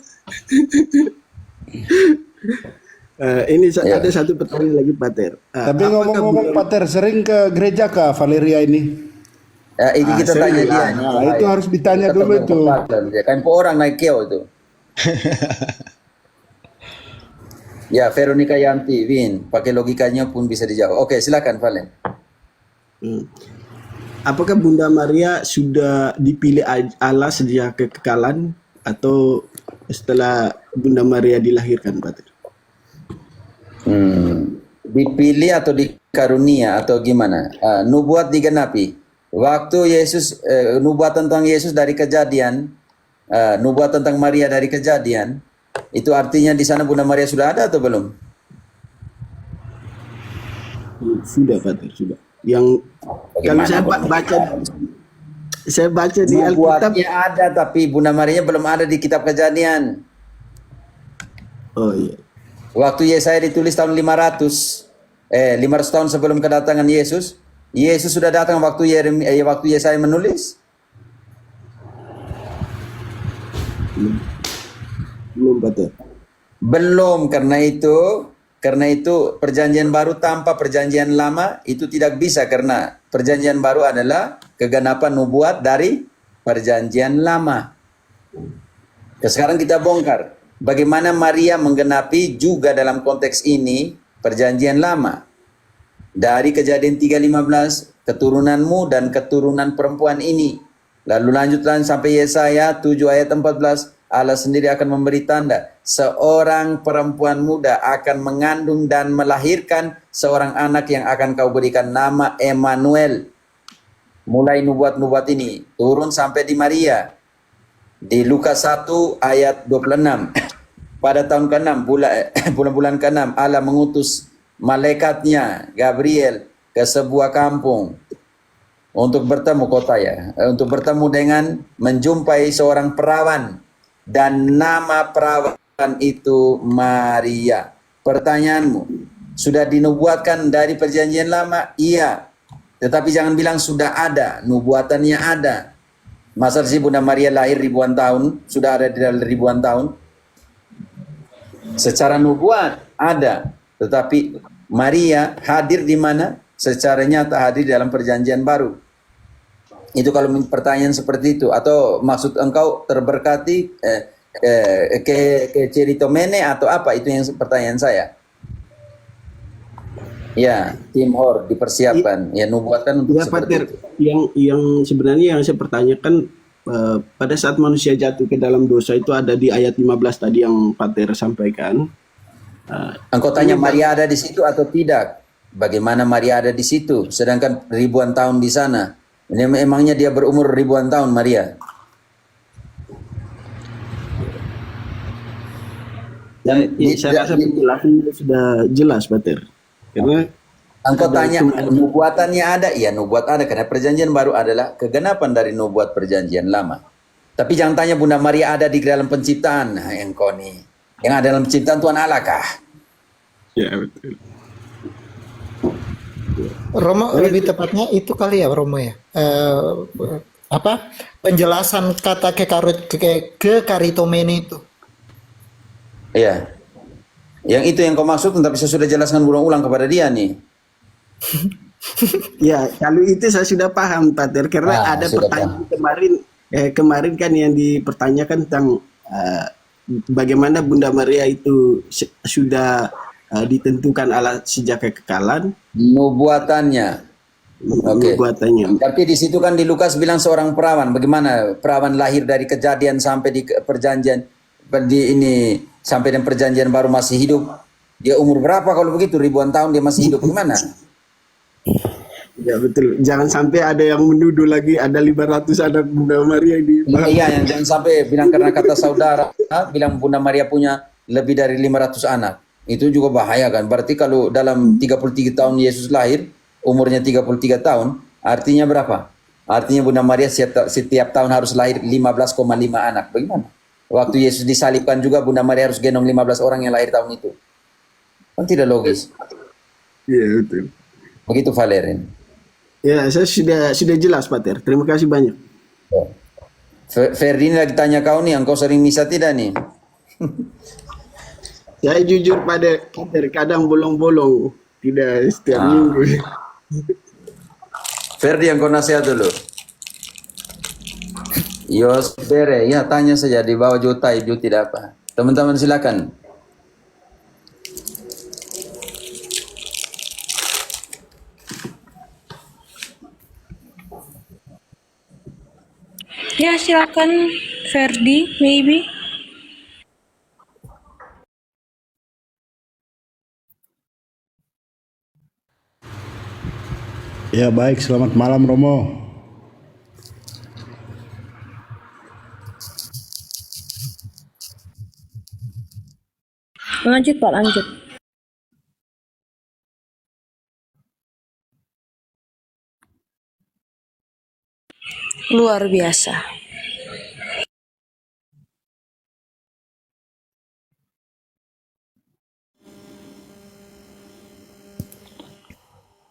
Ini ada satu pertanyaan lagi, Pater. Tapi ngomong-ngomong, Pater, sering ke gereja kah Valeria ini? Ya, ini kita tanya dia. Nah, itu harus ditanya dulu itu. Kan orang naik keo itu. Ya, Veronica Yanti, Win, pakai logikanya pun bisa dijawab. Oke, silakan Valen. Apakah Bunda Maria sudah dipilih Allah sejak kekekalan atau setelah Bunda Maria dilahirkan, Pater? Dipilih atau dikarunia atau gimana? Nubuat digenapi. Waktu Yesus, nubuat tentang Yesus dari Kejadian, nubuat tentang Maria dari Kejadian, itu artinya di sana Bunda Maria sudah ada atau belum? Sudah, Pater, sudah. Yang kalau saya baca di Alkitab, nubuatnya ada tapi Bunda Maria belum ada di kitab Kejadian. oh iya. Waktu Yesaya ditulis tahun 500 tahun sebelum kedatangan Yesus, Yesus sudah datang waktu Yesaya menulis. Belum, Pater. Belum, karena itu perjanjian baru tanpa perjanjian lama itu tidak bisa, karena perjanjian baru adalah keganapan nubuat dari perjanjian lama. Sekarang kita bongkar bagaimana Maria menggenapi juga dalam konteks ini perjanjian lama. Dari Kejadian 3:15 keturunanmu dan keturunan perempuan ini. Lalu lanjutlah sampai Yesaya 7 ayat 14. Allah sendiri akan memberi tanda. Seorang perempuan muda akan mengandung dan melahirkan seorang anak yang akan kau berikan nama Emmanuel. Mulai nubuat-nubuat ini turun sampai di Maria. Di Lukas 1 ayat 26. Pada tahun ke-6, bulan-bulan ke-6, Allah mengutus malaikatnya Gabriel ke sebuah kampung untuk bertemu untuk bertemu dengan menjumpai seorang perawan, dan nama perawan itu Maria. Pertanyaanmu, sudah dinubuatkan dari perjanjian lama? Iya. Tetapi jangan bilang sudah ada, nubuatannya ada. Masa sih Bunda Maria lahir ribuan tahun, sudah ada di dalam ribuan tahun? Secara nubuat ada, tetapi Maria hadir di mana? Secara nyata hadir dalam perjanjian baru. Itu kalau pertanyaan seperti itu, atau maksud engkau terberkati ke ceritomene atau apa, itu yang pertanyaan saya. Ya, tim Hor dipersiapkan, ya nubuatkan untuk Ya seperti Pater, itu. yang sebenarnya yang saya pertanyakan, pada saat manusia jatuh ke dalam dosa itu ada di ayat 15 tadi yang Pater sampaikan. Engkau tanya Maria ada di situ atau tidak? Bagaimana Maria ada di situ? Sedangkan ribuan tahun di sana. Emangnya dia berumur ribuan tahun Maria? Saya rasa penjelasannya sudah jelas, Pater. Karena Engkau ada tanya itu- nubuatannya ada? Iya, nubuat ada, karena perjanjian baru adalah kegenapan dari nubuat perjanjian lama. Tapi jangan tanya Bunda Maria ada di dalam penciptaan. Nah, engkau nih. Yang ada dalam penciptaan Tuhan Allah kah? Ya, betul. Romo, lebih tepatnya itu kali ya Romo ya. Apa penjelasan kata kekaritomene itu. Iya. Yang itu yang kau maksud, tapi saya sudah jelaskan berulang-ulang kepada dia nih. Ya, kalau itu saya sudah paham, Pater. Karena Ah, ada sudah pertanyaan kemarin kan yang dipertanyakan tentang bagaimana Bunda Maria itu sudah ditentukan Allah sejak kekekalan, Nubuatannya. Oke. nubuatannya. Tapi di situ kan di Lukas bilang seorang perawan. Bagaimana perawan lahir dari kejadian sampai di perjanjian sampai dengan perjanjian baru masih hidup? Dia umur berapa kalau begitu? Ribuan tahun dia masih hidup. Gimana? Ya betul. Jangan sampai ada yang menuduh lagi ada 500 anak Bunda Maria di Iya, yang jangan sampai bilang karena kata saudara bilang Bunda Maria punya lebih dari 500 anak. Itu juga bahaya kan. Berarti kalau dalam 33 tahun Yesus lahir, umurnya 33 tahun, artinya berapa? Artinya Bunda Maria setiap tahun harus lahir 15,5 anak. Bagaimana? Waktu Yesus disalibkan juga Bunda Maria harus gendong 15 orang yang lahir tahun itu. Kan tidak logis. Iya betul. Begitu Valerin. Ya, saya sudah jelas, Pater. Terima kasih banyak. Ferdi ini lagi tanya kau nih, engkau sering misa tidak nih? Saya jujur pada Pater, kadang bolong-bolong, tidak setiap minggu. Ferdi yang kau nasihat dulu. Yos bere, ya tanya saja di bawah juta itu tidak apa. Teman-teman silakan. Ya silakan Ferdi, maybe. Ya baik, selamat malam Romo. Lanjut Pak, lanjut. Luar biasa.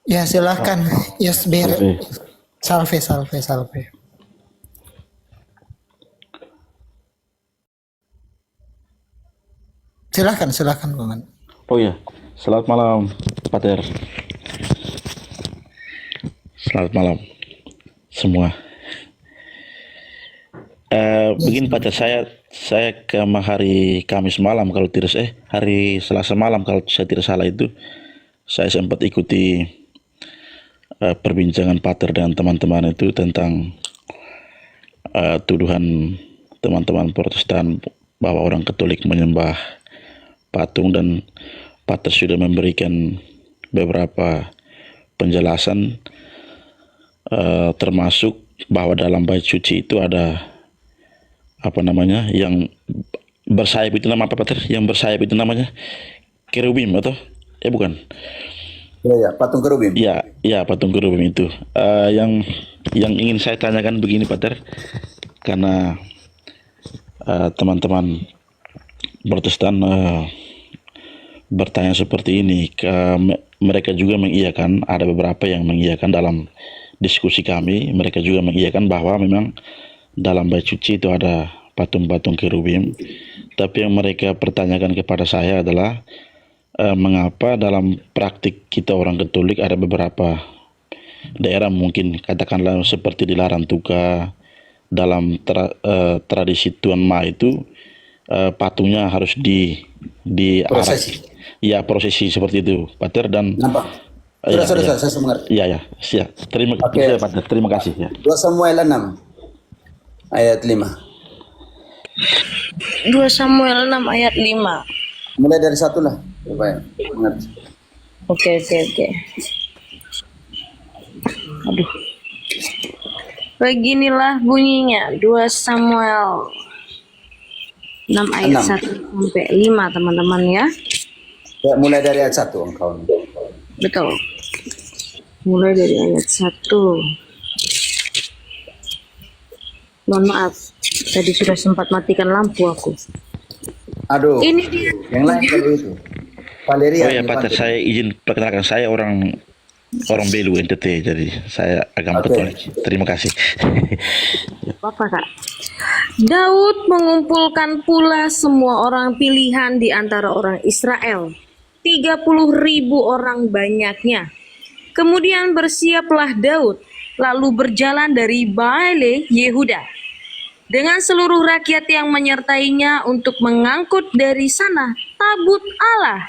Ya silahkan. Yes, ber. Salve, salve, salve. Silahkan, Paman. Oh ya, selamat malam, Pater. Selamat malam semua. Begini Pater, saya ke hari Kamis malam kalau tidak hari Selasa malam kalau saya tidak salah itu saya sempat ikuti perbincangan Pater dengan teman-teman itu tentang tuduhan teman-teman Protestan bahwa orang Katolik menyembah patung, dan Pater sudah memberikan beberapa penjelasan, termasuk bahwa dalam bait suci itu ada apa namanya yang bersayap, itu nama apa Pater? Yang bersayap itu namanya kerubim atau bukan? Ya, patung kerubim. Ya, patung kerubim itu. Yang ingin saya tanyakan begini Pater, karena teman-teman Protestan bertanya seperti ini, mereka juga mengiyakan, ada beberapa yang mengiyakan dalam diskusi kami, mereka juga mengiyakan bahwa memang dalam bait suci itu ada patung-patung kerubim. Tapi yang mereka pertanyakan kepada saya adalah mengapa dalam praktik kita orang Katolik ada beberapa daerah, mungkin katakanlah seperti di Larantuka, dalam tradisi Tuan Ma itu patungnya harus Prosesi. Ya, prosesi seperti itu Pater, dan Nampak? Sudah, saya mengerti. ya siap. Terima Oke. kasih Pater, terima kasih ya. 2 Samuel 6 ayat 5. 2 Samuel 6 ayat 5. Mulai dari 1 lah supaya mengerti. Oke. Aduh. Beginilah bunyinya 2 Samuel 6 ayat 1 sampai 5 teman-teman ya. Ya, mulai dari ayat 1 engkau. Betul. Mulai dari ayat 1. Mohon maaf, tadi sudah sempat matikan lampu aku. Aduh. Ini dia. Yang lain kalau itu. Valeria. Oh ya Pater, saya izin perkenalkan, saya orang Belu NTT, jadi saya agama Katolik. Terima kasih. Apa Kak? Daud mengumpulkan pula semua orang pilihan di antara orang Israel, 30.000 orang banyaknya. Kemudian bersiaplah Daud, lalu berjalan dari Baale Yehuda dengan seluruh rakyat yang menyertainya untuk mengangkut dari sana tabut Allah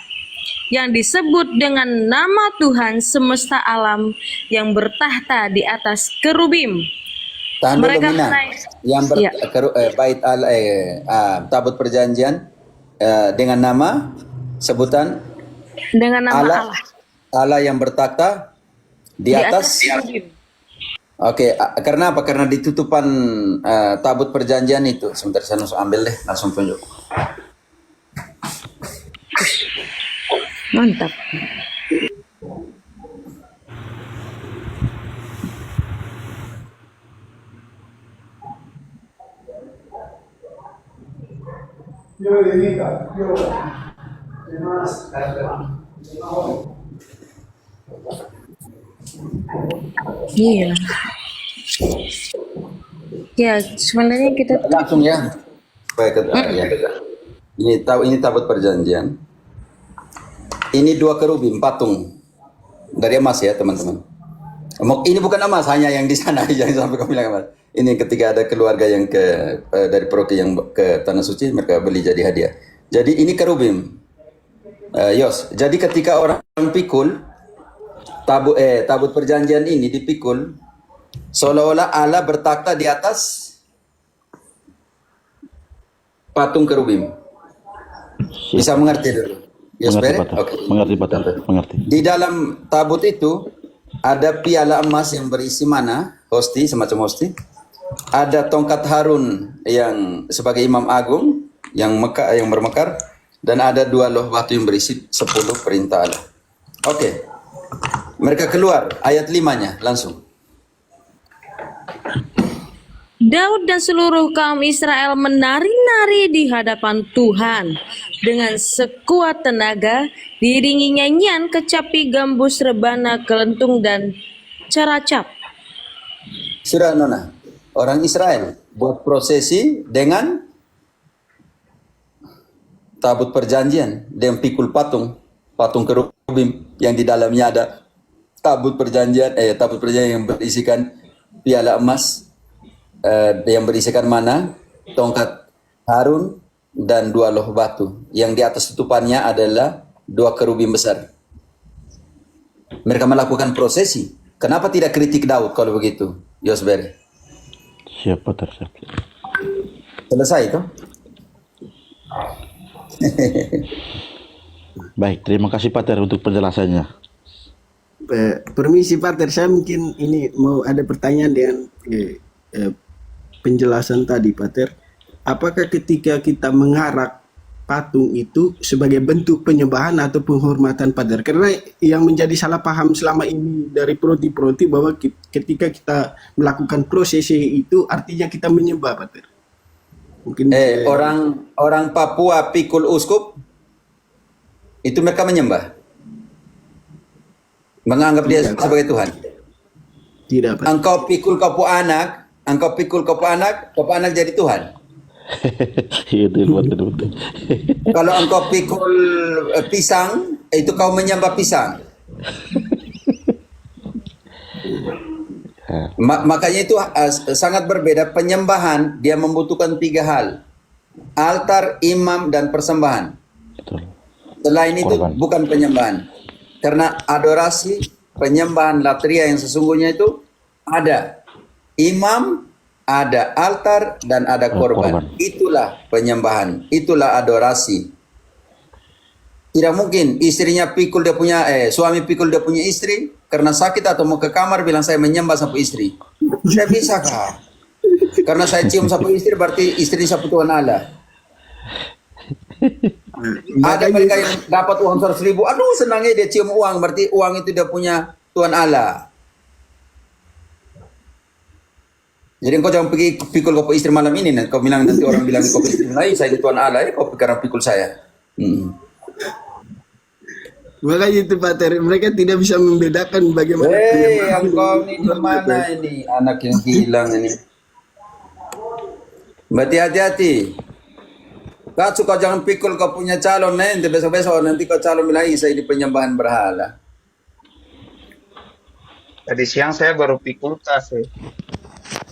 yang disebut dengan nama Tuhan semesta alam yang bertahta di atas kerubim. Tahan dulu Mereka Mina. menaik. Yang Iya. bait tabut perjanjian dengan nama sebutan Dengan nama Allah, Allah yang bertakhta di atas. kerubim. Oke, karena apa? Karena ditutupan tabut perjanjian itu. Sebentar saya langsung ambil deh, langsung tunjuk. Mantap. Iya. Ya, sebenarnya kita Langsung ya. Supaya ya. Ini tabut perjanjian. Ini 2 kerubim patung dari emas ya teman-teman. Ini bukan emas, hanya yang di sana, jangan sampai kamu bilang emas. Ini ketika ada keluarga yang dari Proki yang ke Tanah Suci, mereka beli jadi hadiah. Jadi ini kerubim. Yos, jadi ketika orang pikul tabut perjanjian ini dipikul, seolah-olah Allah bertakhta di atas patung kerubim. Bisa mengerti dulu? Yos, Mengerti Bere? Pater. Oke. Mengerti Pater. Mengerti. Di dalam tabut itu ada piala emas yang berisi mana, hosti, semacam hosti. Ada tongkat Harun yang sebagai imam agung yang bermekar, dan ada 2 loh batu yang berisi 10 perintah Allah. Oke. Mereka keluar ayat 5-nya langsung. Daud dan seluruh kaum Israel menari-nari di hadapan Tuhan dengan sekuat tenaga, diiringi nyanyian, kecapi, gambus, rebana, kelentung, dan caracap. Sudah Nona, orang Israel buat prosesi dengan tabut perjanjian, dengan pikul patung kerubim yang di dalamnya ada tabut perjanjian yang berisikan piala emas, yang berisikan mana, tongkat Harun, dan 2 loh batu. Yang di atas tutupannya adalah 2 kerubim besar. Mereka melakukan prosesi Kenapa tidak kritik Daud kalau begitu, Yosber? Siap, Pater, siap. Selesai itu. Baik, terima kasih Pater untuk penjelasannya. Permisi Pater, saya mungkin ini mau ada pertanyaan dengan penjelasan tadi Pater. Apakah ketika kita mengarak patung itu sebagai bentuk penyembahan atau penghormatan Pater? Karena yang menjadi salah paham selama ini dari proti-proti bahwa ketika kita melakukan prosesi itu artinya kita menyembah Pater. Mungkin Orang Papua pikul uskup itu mereka menyembah, menganggap dia sebagai Tuhan. tidak Pater. Engkau pikul kopo anak jadi Tuhan. Itu betul. Kalau engkau pikul pisang, itu kau menyembah pisang. Makanya itu sangat berbeda. Penyembahan dia membutuhkan 3 hal: altar, imam, dan persembahan. Betul. Selain itu Korban. bukan penyembahan. Karena adorasi, penyembahan latria yang sesungguhnya itu ada imam, ada altar, dan ada korban. Itulah penyembahan, itulah adorasi. Tidak mungkin istrinya pikul dia punya, suami pikul dia punya istri, karena sakit atau mau ke kamar bilang saya menyembah sapu istri. Tidak bisa kah? Karena saya cium sapu istri berarti istri sapu Tuhan Allah. Ada mereka yang dapat uang 100.000, aduh senangnya dia cium uang, berarti uang itu dia punya Tuhan Allah. Jadi kau jangan pergi pikul kopo istri malam ini, kau bilang nanti orang bilang kopo istri lain, saya di Tuhan Allah, kau karena pikul saya. Makanya itu Pater, mereka tidak bisa membedakan bagaimana Engkau ini di mana ini anak yang hilang ini? Berarti hati-hati. Kau jangan pikul kau punya calon nanti besok-besok nanti kau calon bilang saya di penyembahan berhala. Tadi siang saya baru pikul tas ya.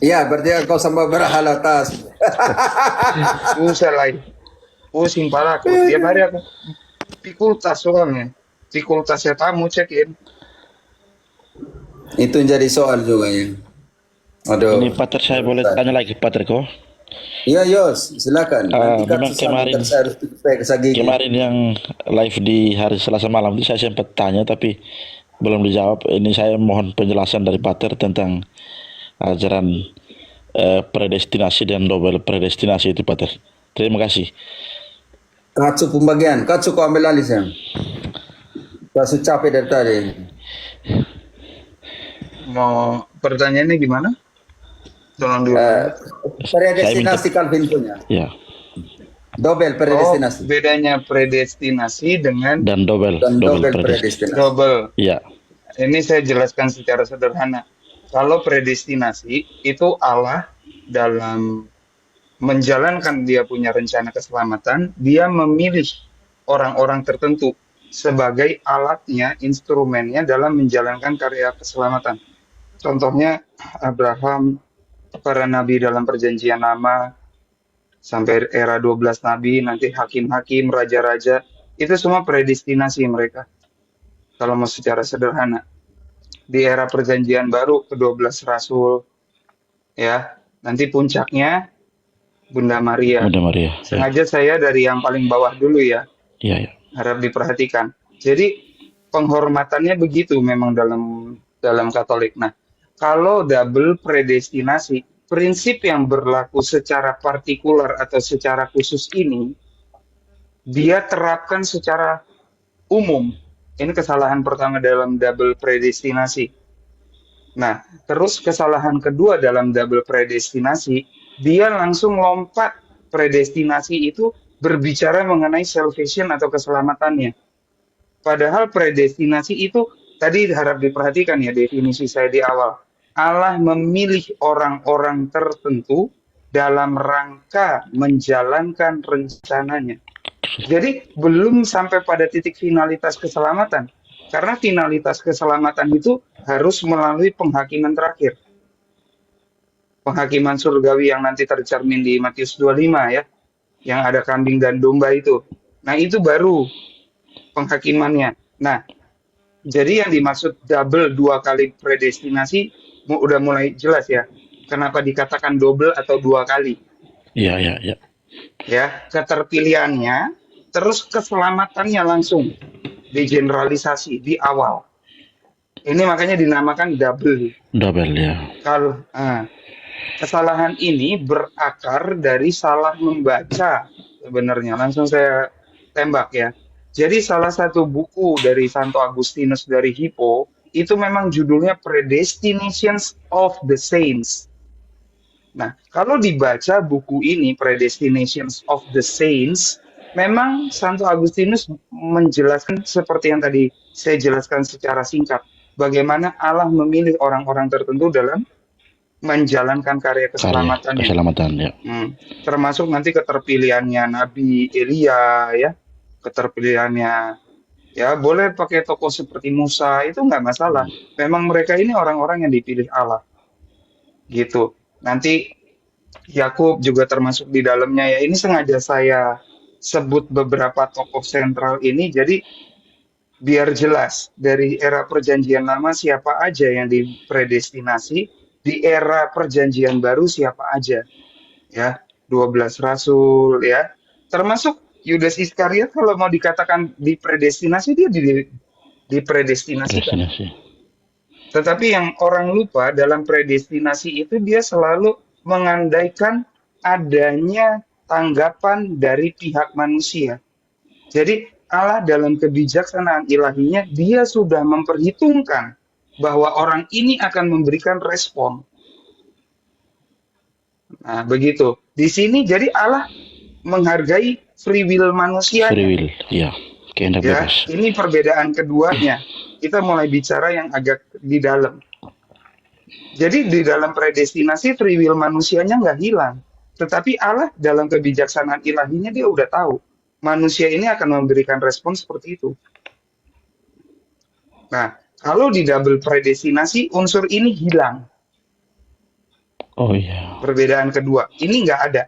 Iya, berarti kau sama berhala tas. Susah lagi. Pusing pala aku. Tiap hari aku pikul tas soalnya. Pikul tasnya tamu cekin. Itu jadi soal juga ya. Aduh. Ini Pater, saya boleh tanya lagi Pater kok? Iya Yos, silakan. Nanti kan memang kemarin yang live di hari Selasa malam itu saya sempat tanya tapi belum dijawab. Ini saya mohon penjelasan dari Pater tentang ajaran predestinasi dan double predestinasi itu Pater. Terima kasih. Kacu pembagian, kacu kau ambil alih ya. Kacu capek dari tadi. Mau pertanyaannya gimana? Tolong dulu. Predestinasi Calvin punya. Ya. Double predestinasi. Bedanya predestinasi dengan Dan double predestinasi. double. Ya. Ini saya jelaskan secara sederhana. Kalau predestinasi itu Allah dalam menjalankan dia punya rencana keselamatan, dia memilih orang-orang tertentu sebagai alatnya, instrumennya dalam menjalankan karya keselamatan. Contohnya Abraham, para nabi dalam perjanjian lama, sampai era 12 nabi, nanti hakim-hakim, raja-raja, itu semua predestinasi mereka. Kalau mau secara sederhana. Di era perjanjian baru, ke-12 rasul, ya, nanti puncaknya Bunda Maria. Bunda Maria. Sengaja saya dari yang paling bawah dulu ya. Iya, ya. Harap diperhatikan. Jadi penghormatannya begitu memang dalam Katolik. Nah, kalau double predestinasi, prinsip yang berlaku secara partikular atau secara khusus ini, dia terapkan secara umum. Ini kesalahan pertama dalam double predestinasi. Nah, terus kesalahan kedua dalam double predestinasi, dia langsung lompat predestinasi itu berbicara mengenai salvation atau keselamatannya. Padahal predestinasi itu, tadi harap diperhatikan ya definisi saya di awal. Allah memilih orang-orang tertentu dalam rangka menjalankan rencananya. Jadi belum sampai pada titik finalitas keselamatan. Karena finalitas keselamatan itu harus melalui penghakiman terakhir. Penghakiman surgawi yang nanti tercermin di Matius 25 ya. Yang ada kambing dan domba itu. Nah itu baru penghakimannya. Nah Jadi yang dimaksud double 2 kali predestinasi udah mulai jelas ya. Kenapa dikatakan double atau 2 kali? Iya, iya, iya. Ya, keterpilihannya, terus keselamatannya langsung digeneralisasi di awal. Ini makanya dinamakan double. Double ya. Kalau kesalahan ini berakar dari salah membaca sebenarnya. Langsung saya tembak ya. Jadi salah satu buku dari Santo Agustinus dari Hippo itu memang judulnya Predestinations of the Saints. Nah, kalau dibaca buku ini Predestinations of the Saints, memang Santo Agustinus menjelaskan seperti yang tadi saya jelaskan secara singkat, bagaimana Allah memilih orang-orang tertentu dalam menjalankan karya keselamatannya. Keselamatan ya. Termasuk nanti keterpilihannya Nabi Elia ya, keterpilihannya ya boleh pakai tokoh seperti Musa, itu nggak masalah. Memang mereka ini orang-orang yang dipilih Allah. Gitu. Nanti Yakub juga termasuk di dalamnya ya. Ini sengaja saya sebut beberapa tokoh sentral ini jadi biar jelas dari era perjanjian lama siapa aja yang dipredestinasi, di era perjanjian baru siapa aja. Ya, 12 rasul ya. Termasuk Yudas Iskariot kalau mau dikatakan dipredestinasi dia dipredestinasikan. Predestinasi. Tetapi yang orang lupa dalam predestinasi itu dia selalu mengandaikan adanya tanggapan dari pihak manusia. Jadi Allah dalam kebijaksanaan ilahinya dia sudah memperhitungkan bahwa orang ini akan memberikan respon. Nah, begitu. Di sini jadi Allah menghargai free will manusia. Free will, ya. Kehendak Ya, bebas. ini perbedaan keduanya. Kita mulai bicara yang agak di dalam. Jadi di dalam predestinasi free will manusianya nggak hilang. Tetapi Allah dalam kebijaksanaan ilahinya dia udah tahu. Manusia ini akan memberikan respon seperti itu. Nah, kalau di double predestinasi unsur ini hilang. Oh iya. Perbedaan kedua. Ini nggak ada.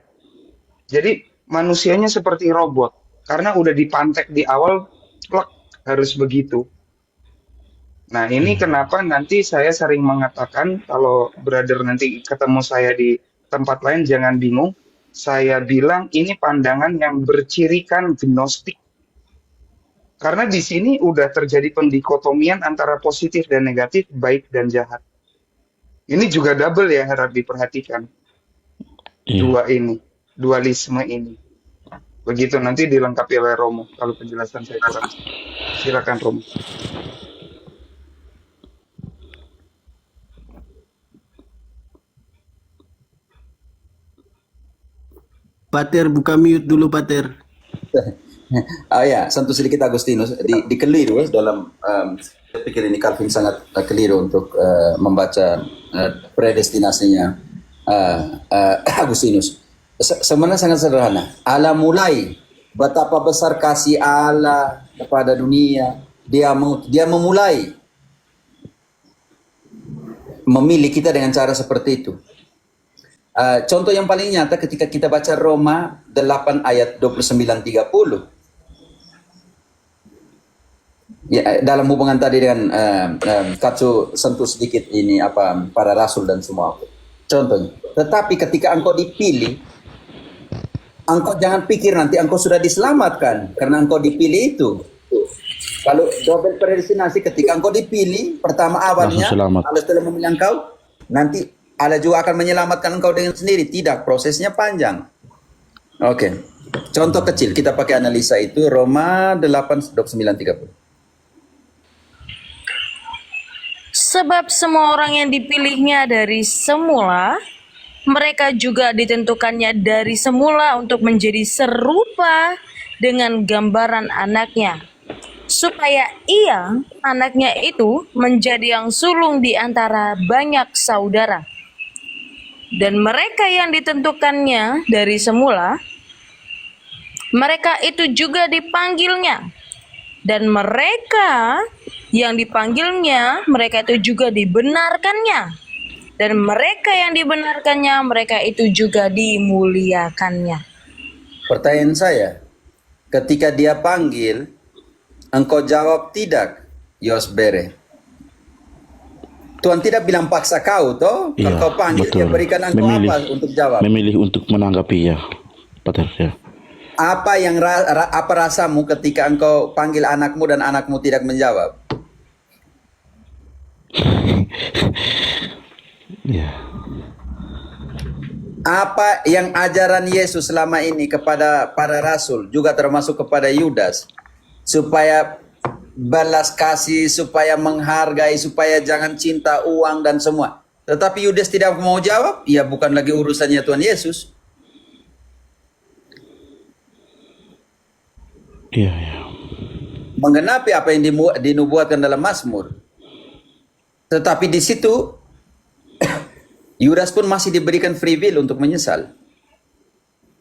Jadi manusianya seperti robot. Karena udah dipantek di awal, plek, harus begitu. Nah, ini kenapa nanti saya sering mengatakan, kalau brother nanti ketemu saya di tempat lain, jangan bingung. Saya bilang ini pandangan yang bercirikan gnostik. Karena di sini udah terjadi pendikotomian antara positif dan negatif, baik dan jahat. Ini juga double ya, harap diperhatikan. Dua ini, dualisme ini. Begitu nanti dilengkapi oleh Romo, kalau penjelasan saya kurang. Silakan Romo. Pater, buka mute dulu Pater. Ya, sentuh sedikit Agustinus dikeliru dalam saya pikir ini Calvin sangat keliru untuk membaca predestinasinya Agustinus. Sebenarnya sangat sederhana. Allah mulai betapa besar kasih Allah kepada dunia. Dia memulai memilih kita dengan cara seperti itu. Contoh yang paling nyata ketika kita baca Roma 8 ayat 29-30. Ya, dalam hubungan tadi dengan Katsu sentuh sedikit ini para rasul dan semua. Contohnya, tetapi ketika engkau dipilih, engkau jangan pikir nanti engkau sudah diselamatkan karena engkau dipilih itu. Kalau double predestinasi ketika engkau dipilih, pertama awalnya Allah telah memilih engkau, nanti Allah juga akan menyelamatkan engkau dengan sendiri. Tidak, prosesnya panjang. Oke. Contoh kecil kita pakai analisa itu Roma 8:29-30. Sebab semua orang yang dipilihnya dari semula, mereka juga ditentukannya dari semula untuk menjadi serupa dengan gambaran anaknya, supaya ia, anaknya itu, menjadi yang sulung di antara banyak saudara. Dan mereka yang ditentukannya dari semula, mereka itu juga dipanggilnya. Dan mereka yang dipanggilnya, mereka itu juga dibenarkannya. Dan mereka yang dibenarkannya, mereka itu juga dimuliakannya. Pertanyaan saya, ketika dia panggil, engkau jawab tidak. Yosbere. Tuhan tidak bilang paksa kau, toh? Kalau Iya, kau panggil, dia betul. berikan engkau Memilih, apa untuk jawab? memilih untuk menanggapi ya, Pater ya. Apa yang apa rasamu ketika engkau panggil anakmu dan anakmu tidak menjawab? Ya, Apa yang ajaran Yesus selama ini kepada para rasul, juga termasuk kepada Yudas, supaya balas kasih, supaya menghargai, supaya jangan cinta uang dan semua. Tetapi Yudas tidak mau jawab, ya bukan lagi urusannya Tuhan Yesus. iya, ya. Menggenapi apa yang dinubuatkan dalam Mazmur. Tetapi di situ Yudas pun masih diberikan free will untuk menyesal.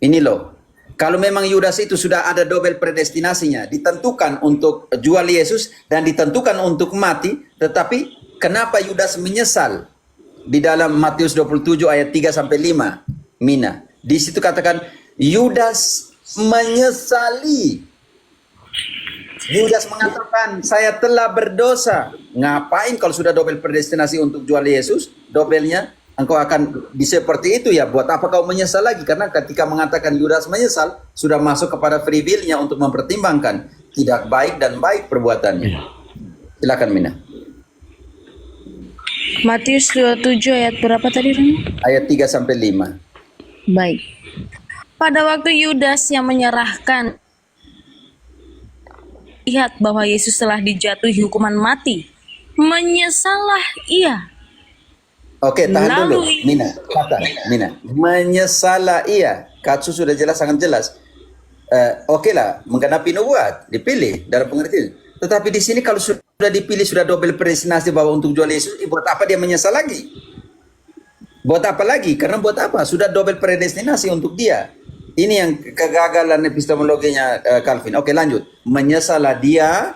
Ini loh, kalau memang Yudas itu sudah ada double predestinasinya, ditentukan untuk jual Yesus dan ditentukan untuk mati, tetapi kenapa Yudas menyesal? Di dalam Matius 27 ayat 3 sampai 5, Mina. Di situ katakan Yudas menyesali. Yudas mengatakan, saya telah berdosa. Ngapain kalau sudah double predestinasi untuk jual Yesus, dobelnya? Engkau akan seperti itu ya, buat apa kau menyesal lagi? Karena ketika mengatakan Yudas menyesal, sudah masuk kepada free will-nya untuk mempertimbangkan tidak baik dan baik perbuatannya. Silakan Mina. Matius 27 ayat berapa tadi, Ren? Ayat 3 sampai 5. Baik. Pada waktu Yudas yang menyerahkan, lihat bahwa Yesus telah dijatuhi hukuman mati. Menyesallah ia. Oke, tahan dulu, Lalu Mina. Kata, Mina. Menyesalah iya. Katsu sudah jelas, sangat jelas. Oke lah, menggenapi nubuat, dipilih dalam pengertian. Tetapi di sini kalau sudah dipilih, sudah double predestinasi bahwa untuk jual Yesus, buat apa dia menyesal lagi? Buat apa lagi? Karena buat apa? Sudah double predestinasi untuk dia. Ini yang kegagalan epistemologinya Calvin. Oke, lanjut. Menyesalah dia.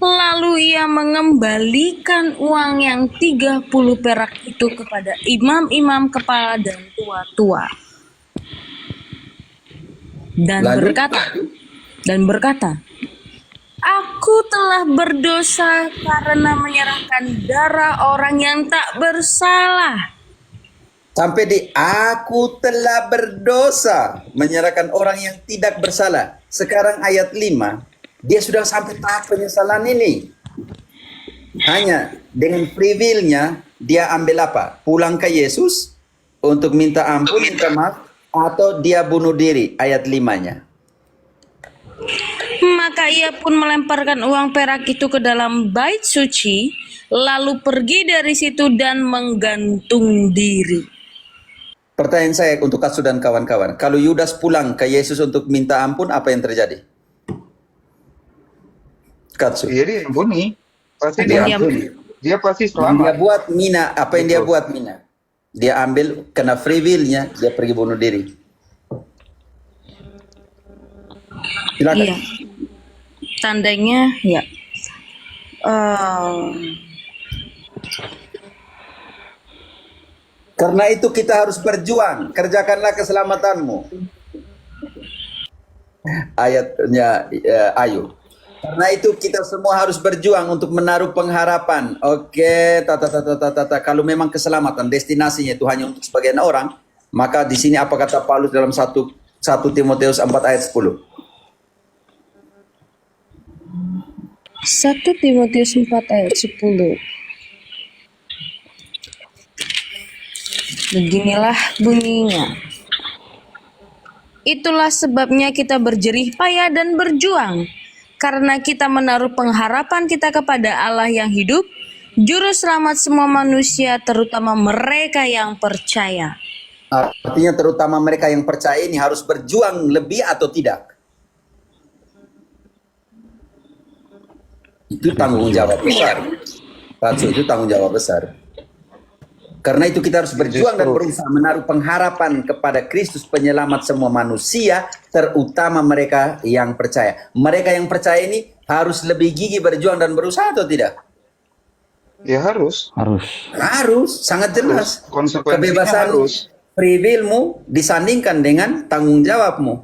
lalu ia mengembalikan uang yang 30 perak itu kepada imam-imam kepala dan tua-tua. Dan Lanjut. berkata, aku telah berdosa karena menyerahkan darah orang yang tak bersalah. Sampai di aku telah berdosa menyerahkan orang yang tidak bersalah. Sekarang ayat 5. Dia sudah sampai tahap penyesalan ini. Hanya dengan free will-nya dia ambil apa? Pulang ke Yesus untuk minta ampun, minta maaf, atau dia bunuh diri, ayat 5-nya. Maka ia pun melemparkan uang perak itu ke dalam bait suci, lalu pergi dari situ dan menggantung diri. Pertanyaan saya untuk Katsu dan kawan-kawan, kalau Yudas pulang ke Yesus untuk minta ampun, apa yang terjadi? Katsu. Jadi ampuni. Pasti Dia dia ampuni. dia pasti Yang dia selamat. buat Mina, apa yang dia Betul. buat Mina? Dia ambil kena free will-nya, dia pergi bunuh diri. Silakan. Iya. Tandanya ya. Karena itu kita harus berjuang, kerjakanlah keselamatanmu. Ayatnya Ayu. Karena itu kita semua harus berjuang untuk menaruh pengharapan. Oke, kalau memang keselamatan destinasinya itu hanya untuk sebagian orang, maka di sini apa kata Paulus dalam 1 Timotius 4 ayat 10? 1 Timotius 4 ayat 10. Beginilah bunyinya. Itulah sebabnya kita berjerih payah dan berjuang, karena kita menaruh pengharapan kita kepada Allah yang hidup, juru selamat semua manusia, terutama mereka yang percaya. Artinya terutama mereka yang percaya ini harus berjuang lebih atau tidak? Itu tanggung jawab besar. Patsu, itu tanggung jawab besar. Karena itu kita harus berjuang dan berusaha menaruh pengharapan kepada Kristus penyelamat semua manusia, terutama mereka yang percaya. Mereka yang percaya ini harus lebih gigih berjuang dan berusaha atau tidak? Ya harus. Harus, sangat jelas. Konsekuensinya Kebebasan harus. free will-mu disandingkan dengan tanggung jawabmu.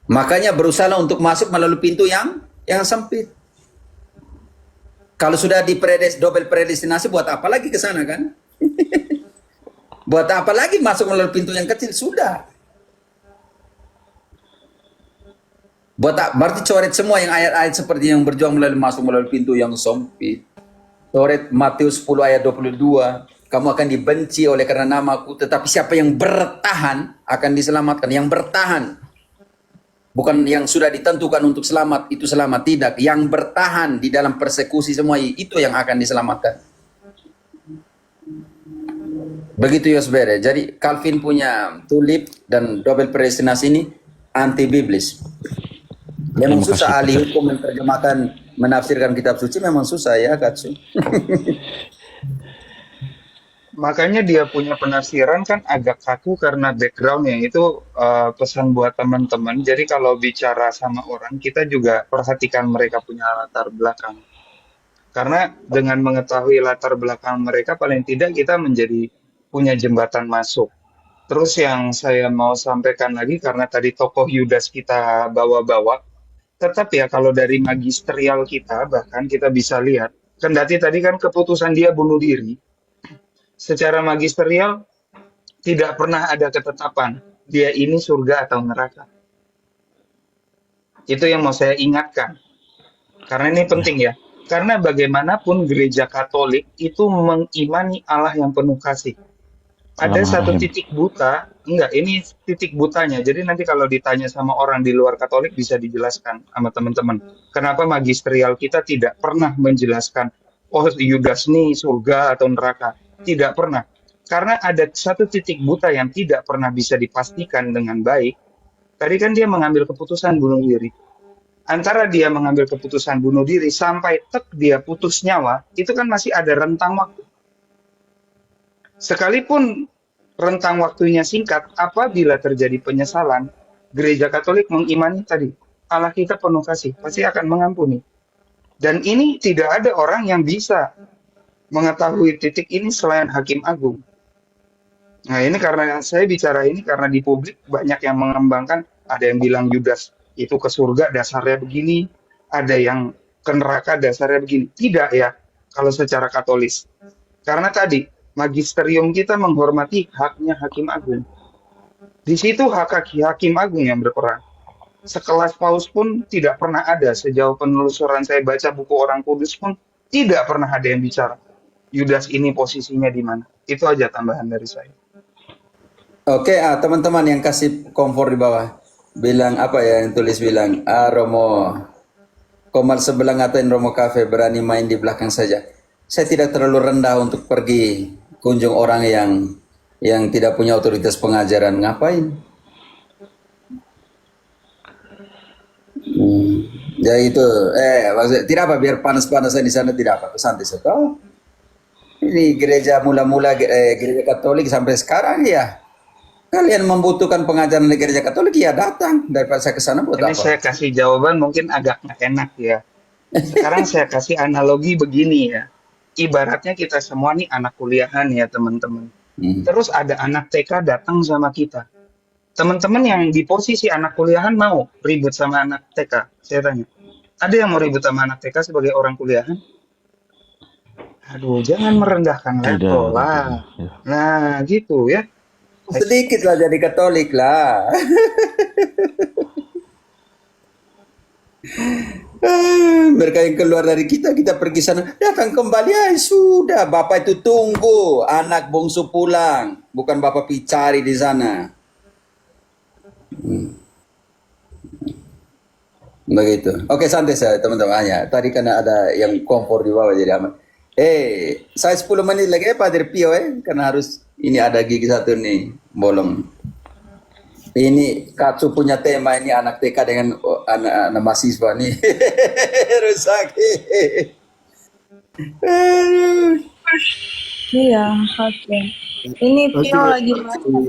Makanya berusaha untuk masuk melalui pintu yang sempit. Kalau sudah double predestinasi, buat apa lagi ke sana kan? Buat apa lagi masuk melalui pintu yang kecil? Sudah. Berarti coret semua yang ayat-ayat seperti yang berjuang masuk melalui pintu yang sempit. Coret Matius 10 ayat 22. Kamu akan dibenci oleh karena namaku, tetapi siapa yang bertahan akan diselamatkan. Yang bertahan. Bukan yang sudah ditentukan untuk selamat, itu selamat. Tidak. Yang bertahan di dalam persekusi semua itu yang akan diselamatkan. Begitu Yosbere. Jadi Calvin punya tulip dan double predestinasi ini anti-biblis. Memang susah ahli hukum menerjemahkan, menafsirkan kitab suci, memang susah ya Katsu. Makanya dia punya penafsiran kan agak kaku karena backgroundnya itu pesan buat teman-teman. Jadi kalau bicara sama orang, kita juga perhatikan mereka punya latar belakang. Karena dengan mengetahui latar belakang mereka, paling tidak kita menjadi punya jembatan masuk. Terus yang saya mau sampaikan lagi, karena tadi tokoh Yudas kita bawa-bawa, tetap ya kalau dari magisterial kita, bahkan kita bisa lihat, kendati tadi kan keputusan dia bunuh diri, secara magisterial tidak pernah ada ketetapan dia ini surga atau neraka. Itu yang mau saya ingatkan. Karena ini penting ya. Karena bagaimanapun gereja Katolik itu mengimani Allah yang penuh kasih. Ada satu titik buta, enggak, ini titik butanya. Jadi nanti kalau ditanya sama orang di luar Katolik bisa dijelaskan sama teman-teman. Kenapa magisterial kita tidak pernah menjelaskan, oh Yudas nih surga atau neraka. Tidak pernah. Karena ada satu titik buta yang tidak pernah bisa dipastikan dengan baik. Tadi kan dia mengambil keputusan bunuh diri. Antara dia mengambil keputusan bunuh diri sampai dia putus nyawa, itu kan masih ada rentang waktu. Sekalipun rentang waktunya singkat, apabila terjadi penyesalan, gereja Katolik mengimani tadi, Allah kita penuh kasih, pasti akan mengampuni. Dan ini tidak ada orang yang bisa mengetahui titik ini selain Hakim Agung. Nah ini karena saya bicara ini karena di publik banyak yang mengembangkan, ada yang bilang Yudas itu ke surga dasarnya begini, ada yang ke neraka dasarnya begini. Tidak ya, kalau secara Katolis. Karena tadi, magisterium kita menghormati haknya Hakim Agung. Di situ hak Hakim Agung yang berperan. Sekelas Paus pun tidak pernah ada, sejauh penelusuran saya baca buku Orang Kudus pun, tidak pernah ada yang bicara Yudas ini posisinya di mana. Itu aja tambahan dari saya. Oke, teman-teman yang kasih kompor di bawah. Bilang apa ya yang tulis bilang, Romo Komal sebelah ngatain Romo Cafe berani main di belakang saja. Saya tidak terlalu rendah untuk pergi kunjung orang yang tidak punya otoritas pengajaran. Ngapain? Ya itu, maksudnya, tidak apa biar panas-panasan di sana tidak apa, santai saja. Ini gereja mula-mula gereja Katolik sampai sekarang ya. Kalian membutuhkan pengajaran di gereja Katolik ya datang, daripada saya ke sana buat Ini apa? saya kasih jawaban mungkin agak nggak enak ya. Sekarang saya kasih analogi begini ya. Ibaratnya kita semua nih anak kuliahan ya teman-teman. Terus ada anak TK datang sama kita. Teman-teman yang di posisi anak kuliahan mau ribut sama anak TK? Saya tanya. Ada yang mau ribut sama anak TK sebagai orang kuliahan? Aduh, jangan merendahkan level lah. Nah, gitu ya. Sedikit lah jadi Katolik lah. Mereka yang keluar dari kita pergi sana, datang kembali, ya sudah, Bapak itu tunggu anak bungsu pulang, bukan Bapak cari di sana. Begitu. Oke, santai saya teman-teman. Hanya tadi karena ada yang kompor di bawah jadi aman. Saya 10 menit lagi Padre Pio karena harus ini ada gigi satu nih bolong. Ini Katsu punya tema ini anak TK dengan anak mahasiswa nih. Rusak. Iya, oke. Ini Pio lagi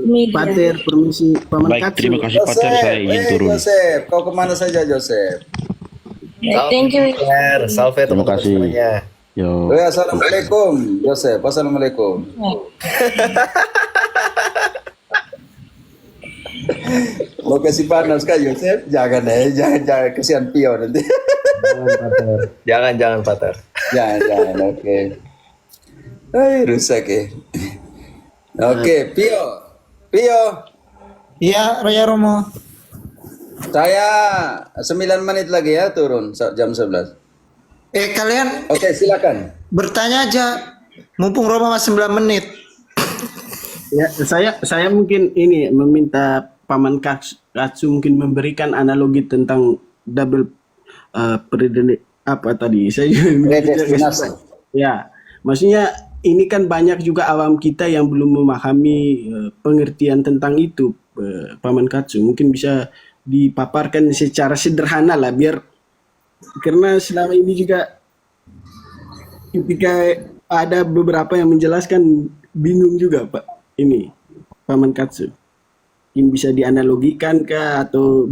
media. Pater, permisi, Paman Baik, Katsu. terima kasih Pater, saya izin turun. Joseph, kau kemana saja Joseph? Thank you. Salve Terima teman-teman kasih. semuanya. Yo. Assalamualaikum Joseph. Assalamualaikum. Mau kasih panas kan Yosef? Jangan jangan kesian Pio nanti. Jangan Pater. Jangan, oke. Rusak ya. Oke, Pio. Iya, Roya Romo. Saya 9 menit lagi ya turun jam 11. Kalian Oke, silakan. bertanya aja. Mumpung Romo masih 9 menit. Ya, saya mungkin ini meminta Paman Katsu mungkin memberikan analogi tentang double apa tadi? Saya juga Predestinasi. ya, maksudnya ini kan banyak juga awam kita yang belum memahami pengertian tentang itu, Paman Katsu. Mungkin bisa dipaparkan secara sederhana lah, biar karena selama ini juga ketika ada beberapa yang menjelaskan bingung juga Pak ini Paman Katsu. Mungkin bisa dianalogikan kah atau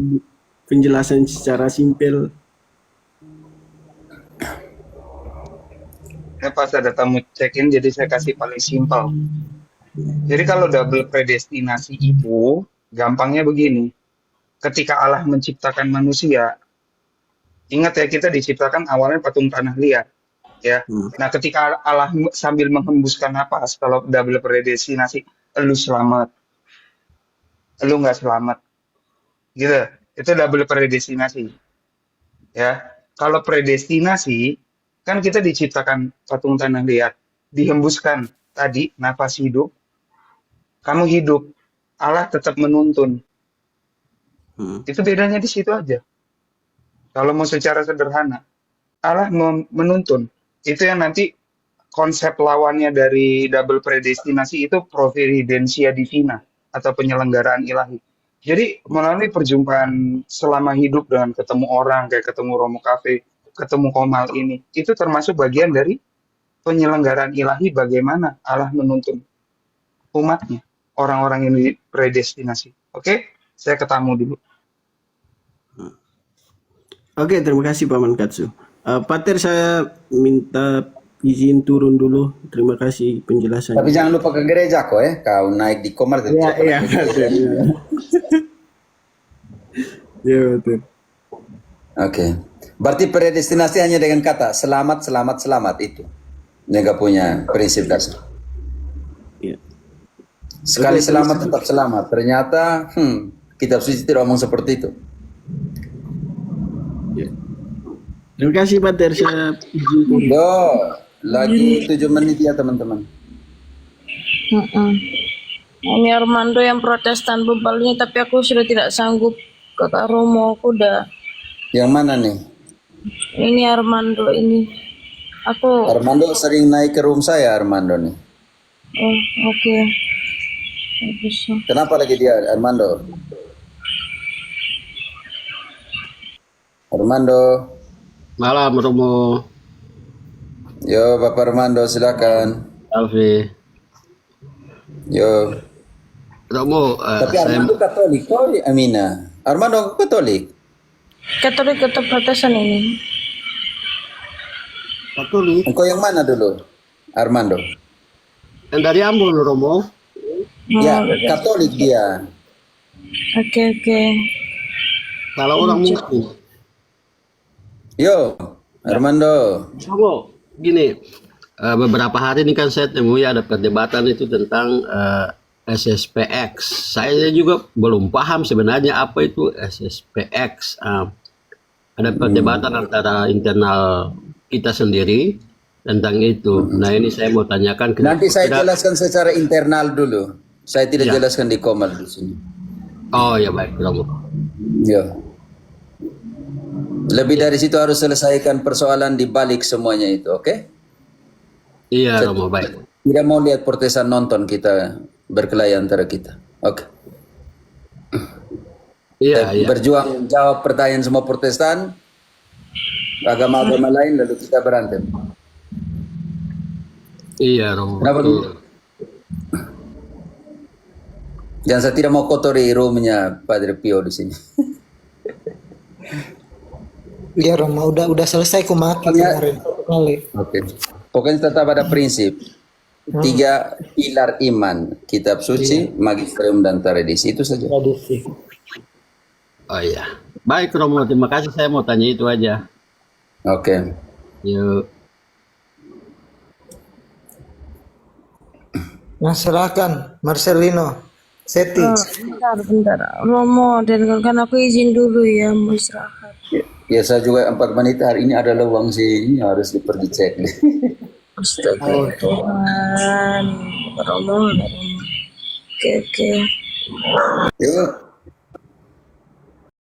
penjelasan secara simpel? Pas ada tamu check-in, jadi saya kasih paling simpel. Jadi kalau double predestinasi itu gampangnya begini. Ketika Allah menciptakan manusia, ingat ya, kita diciptakan awalnya patung tanah liat. Ya. Nah, ketika Allah sambil menghembuskan napas, kalau double predestinasi, lu selamat, lu nggak selamat, gitu. Itu double predestinasi. Ya. Kalau predestinasi, kan kita diciptakan patung tanah liat, dihembuskan tadi nafas hidup, kamu hidup, Allah tetap menuntun. Itu bedanya di situ aja. Kalau mau secara sederhana, Allah menuntun. Itu yang nanti konsep lawannya dari double predestinasi itu providentia divina atau penyelenggaraan ilahi. Jadi melalui perjumpaan selama hidup dengan ketemu orang, kayak ketemu Romo Cafe, ketemu Komal ini, itu termasuk bagian dari penyelenggaraan ilahi bagaimana Allah menuntun umatnya, orang-orang yang dipredestinasi. Oke, saya ke tamu dulu. Oke, terima kasih Paman Katsu. Pater, saya minta izin turun dulu. Terima kasih penjelasannya. Tapi jangan lupa ke gereja kok ya. Kau naik di Komar. Iya, Pater. Iya, betul. Oke. Berarti predestinasi hanya dengan kata selamat, selamat, selamat itu. Yang gak punya prinsip dasar. Iya. Sekali selamat tetap selamat. Ternyata kitab suci tidak ngomong seperti itu. Ya. Terima kasih Pater, saya izin. Lagi 7 menit ya teman-teman. Ini Armando yang Protestan bebalnya, tapi aku sudah tidak sanggup. Kakak Romo, aku udah. Yang mana nih? Ini Armando ini. Armando sering naik ke room saya, Armando nih. Oh, oke. Bagus. Kenapa lagi dia, Armando? Malam Romo. Yo, Bapak Armando, silakan. Alfi. Yo. Romo, Tapi Armando Katolik, kau Amina. Armando Katolik. Katolik atau Protestan ini? Katolik. Engkau yang mana dulu, Armando? Yang dari Ambon Romo. Ya, Katolik dia. Oke. Kalau orang Muslim. Yo, Armando. Romo, gini. Beberapa hari ini kan saya temui ada perdebatan itu tentang SSPX. Saya juga belum paham sebenarnya apa itu SSPX. Ada perdebatan antara internal kita sendiri tentang itu. Nah ini saya mau tanyakan. Nanti saya jelaskan secara internal dulu. Saya tidak jelaskan di Komal di sini. Oh ya baik, Romo. Ya. Lebih dari situ harus selesaikan persoalan di balik semuanya itu, oke? Iya, Romo, baik. Tidak mau lihat Protestan nonton kita berkelahi antara kita. Oke. Iya. Berjuang jawab pertanyaan semua Protestan, agama-agama lain, lalu kita berantem. Iya, Romo. Kenapa dulu? Dan saya tidak mau kotori roomnya Padre Pio di sini. Iya Romo, udah selesai kumaki kemarin. Oke. Pokoknya tetap ada prinsip. 3 pilar iman, kitab suci, magisterium dan tradisi, itu saja. Oh iya. Baik Romo, terima kasih. Saya mau tanya itu aja. Oke. Yuk. Nah, silakan Marcelino. Seti. Bentar. Romo, dan kan aku izin dulu ya, mau istirahat. Ya saya juga 4 menit hari ini ada lowong sih, ini harus dipergi cek. Astaga Tuhan. Romo. Oke. Yuk.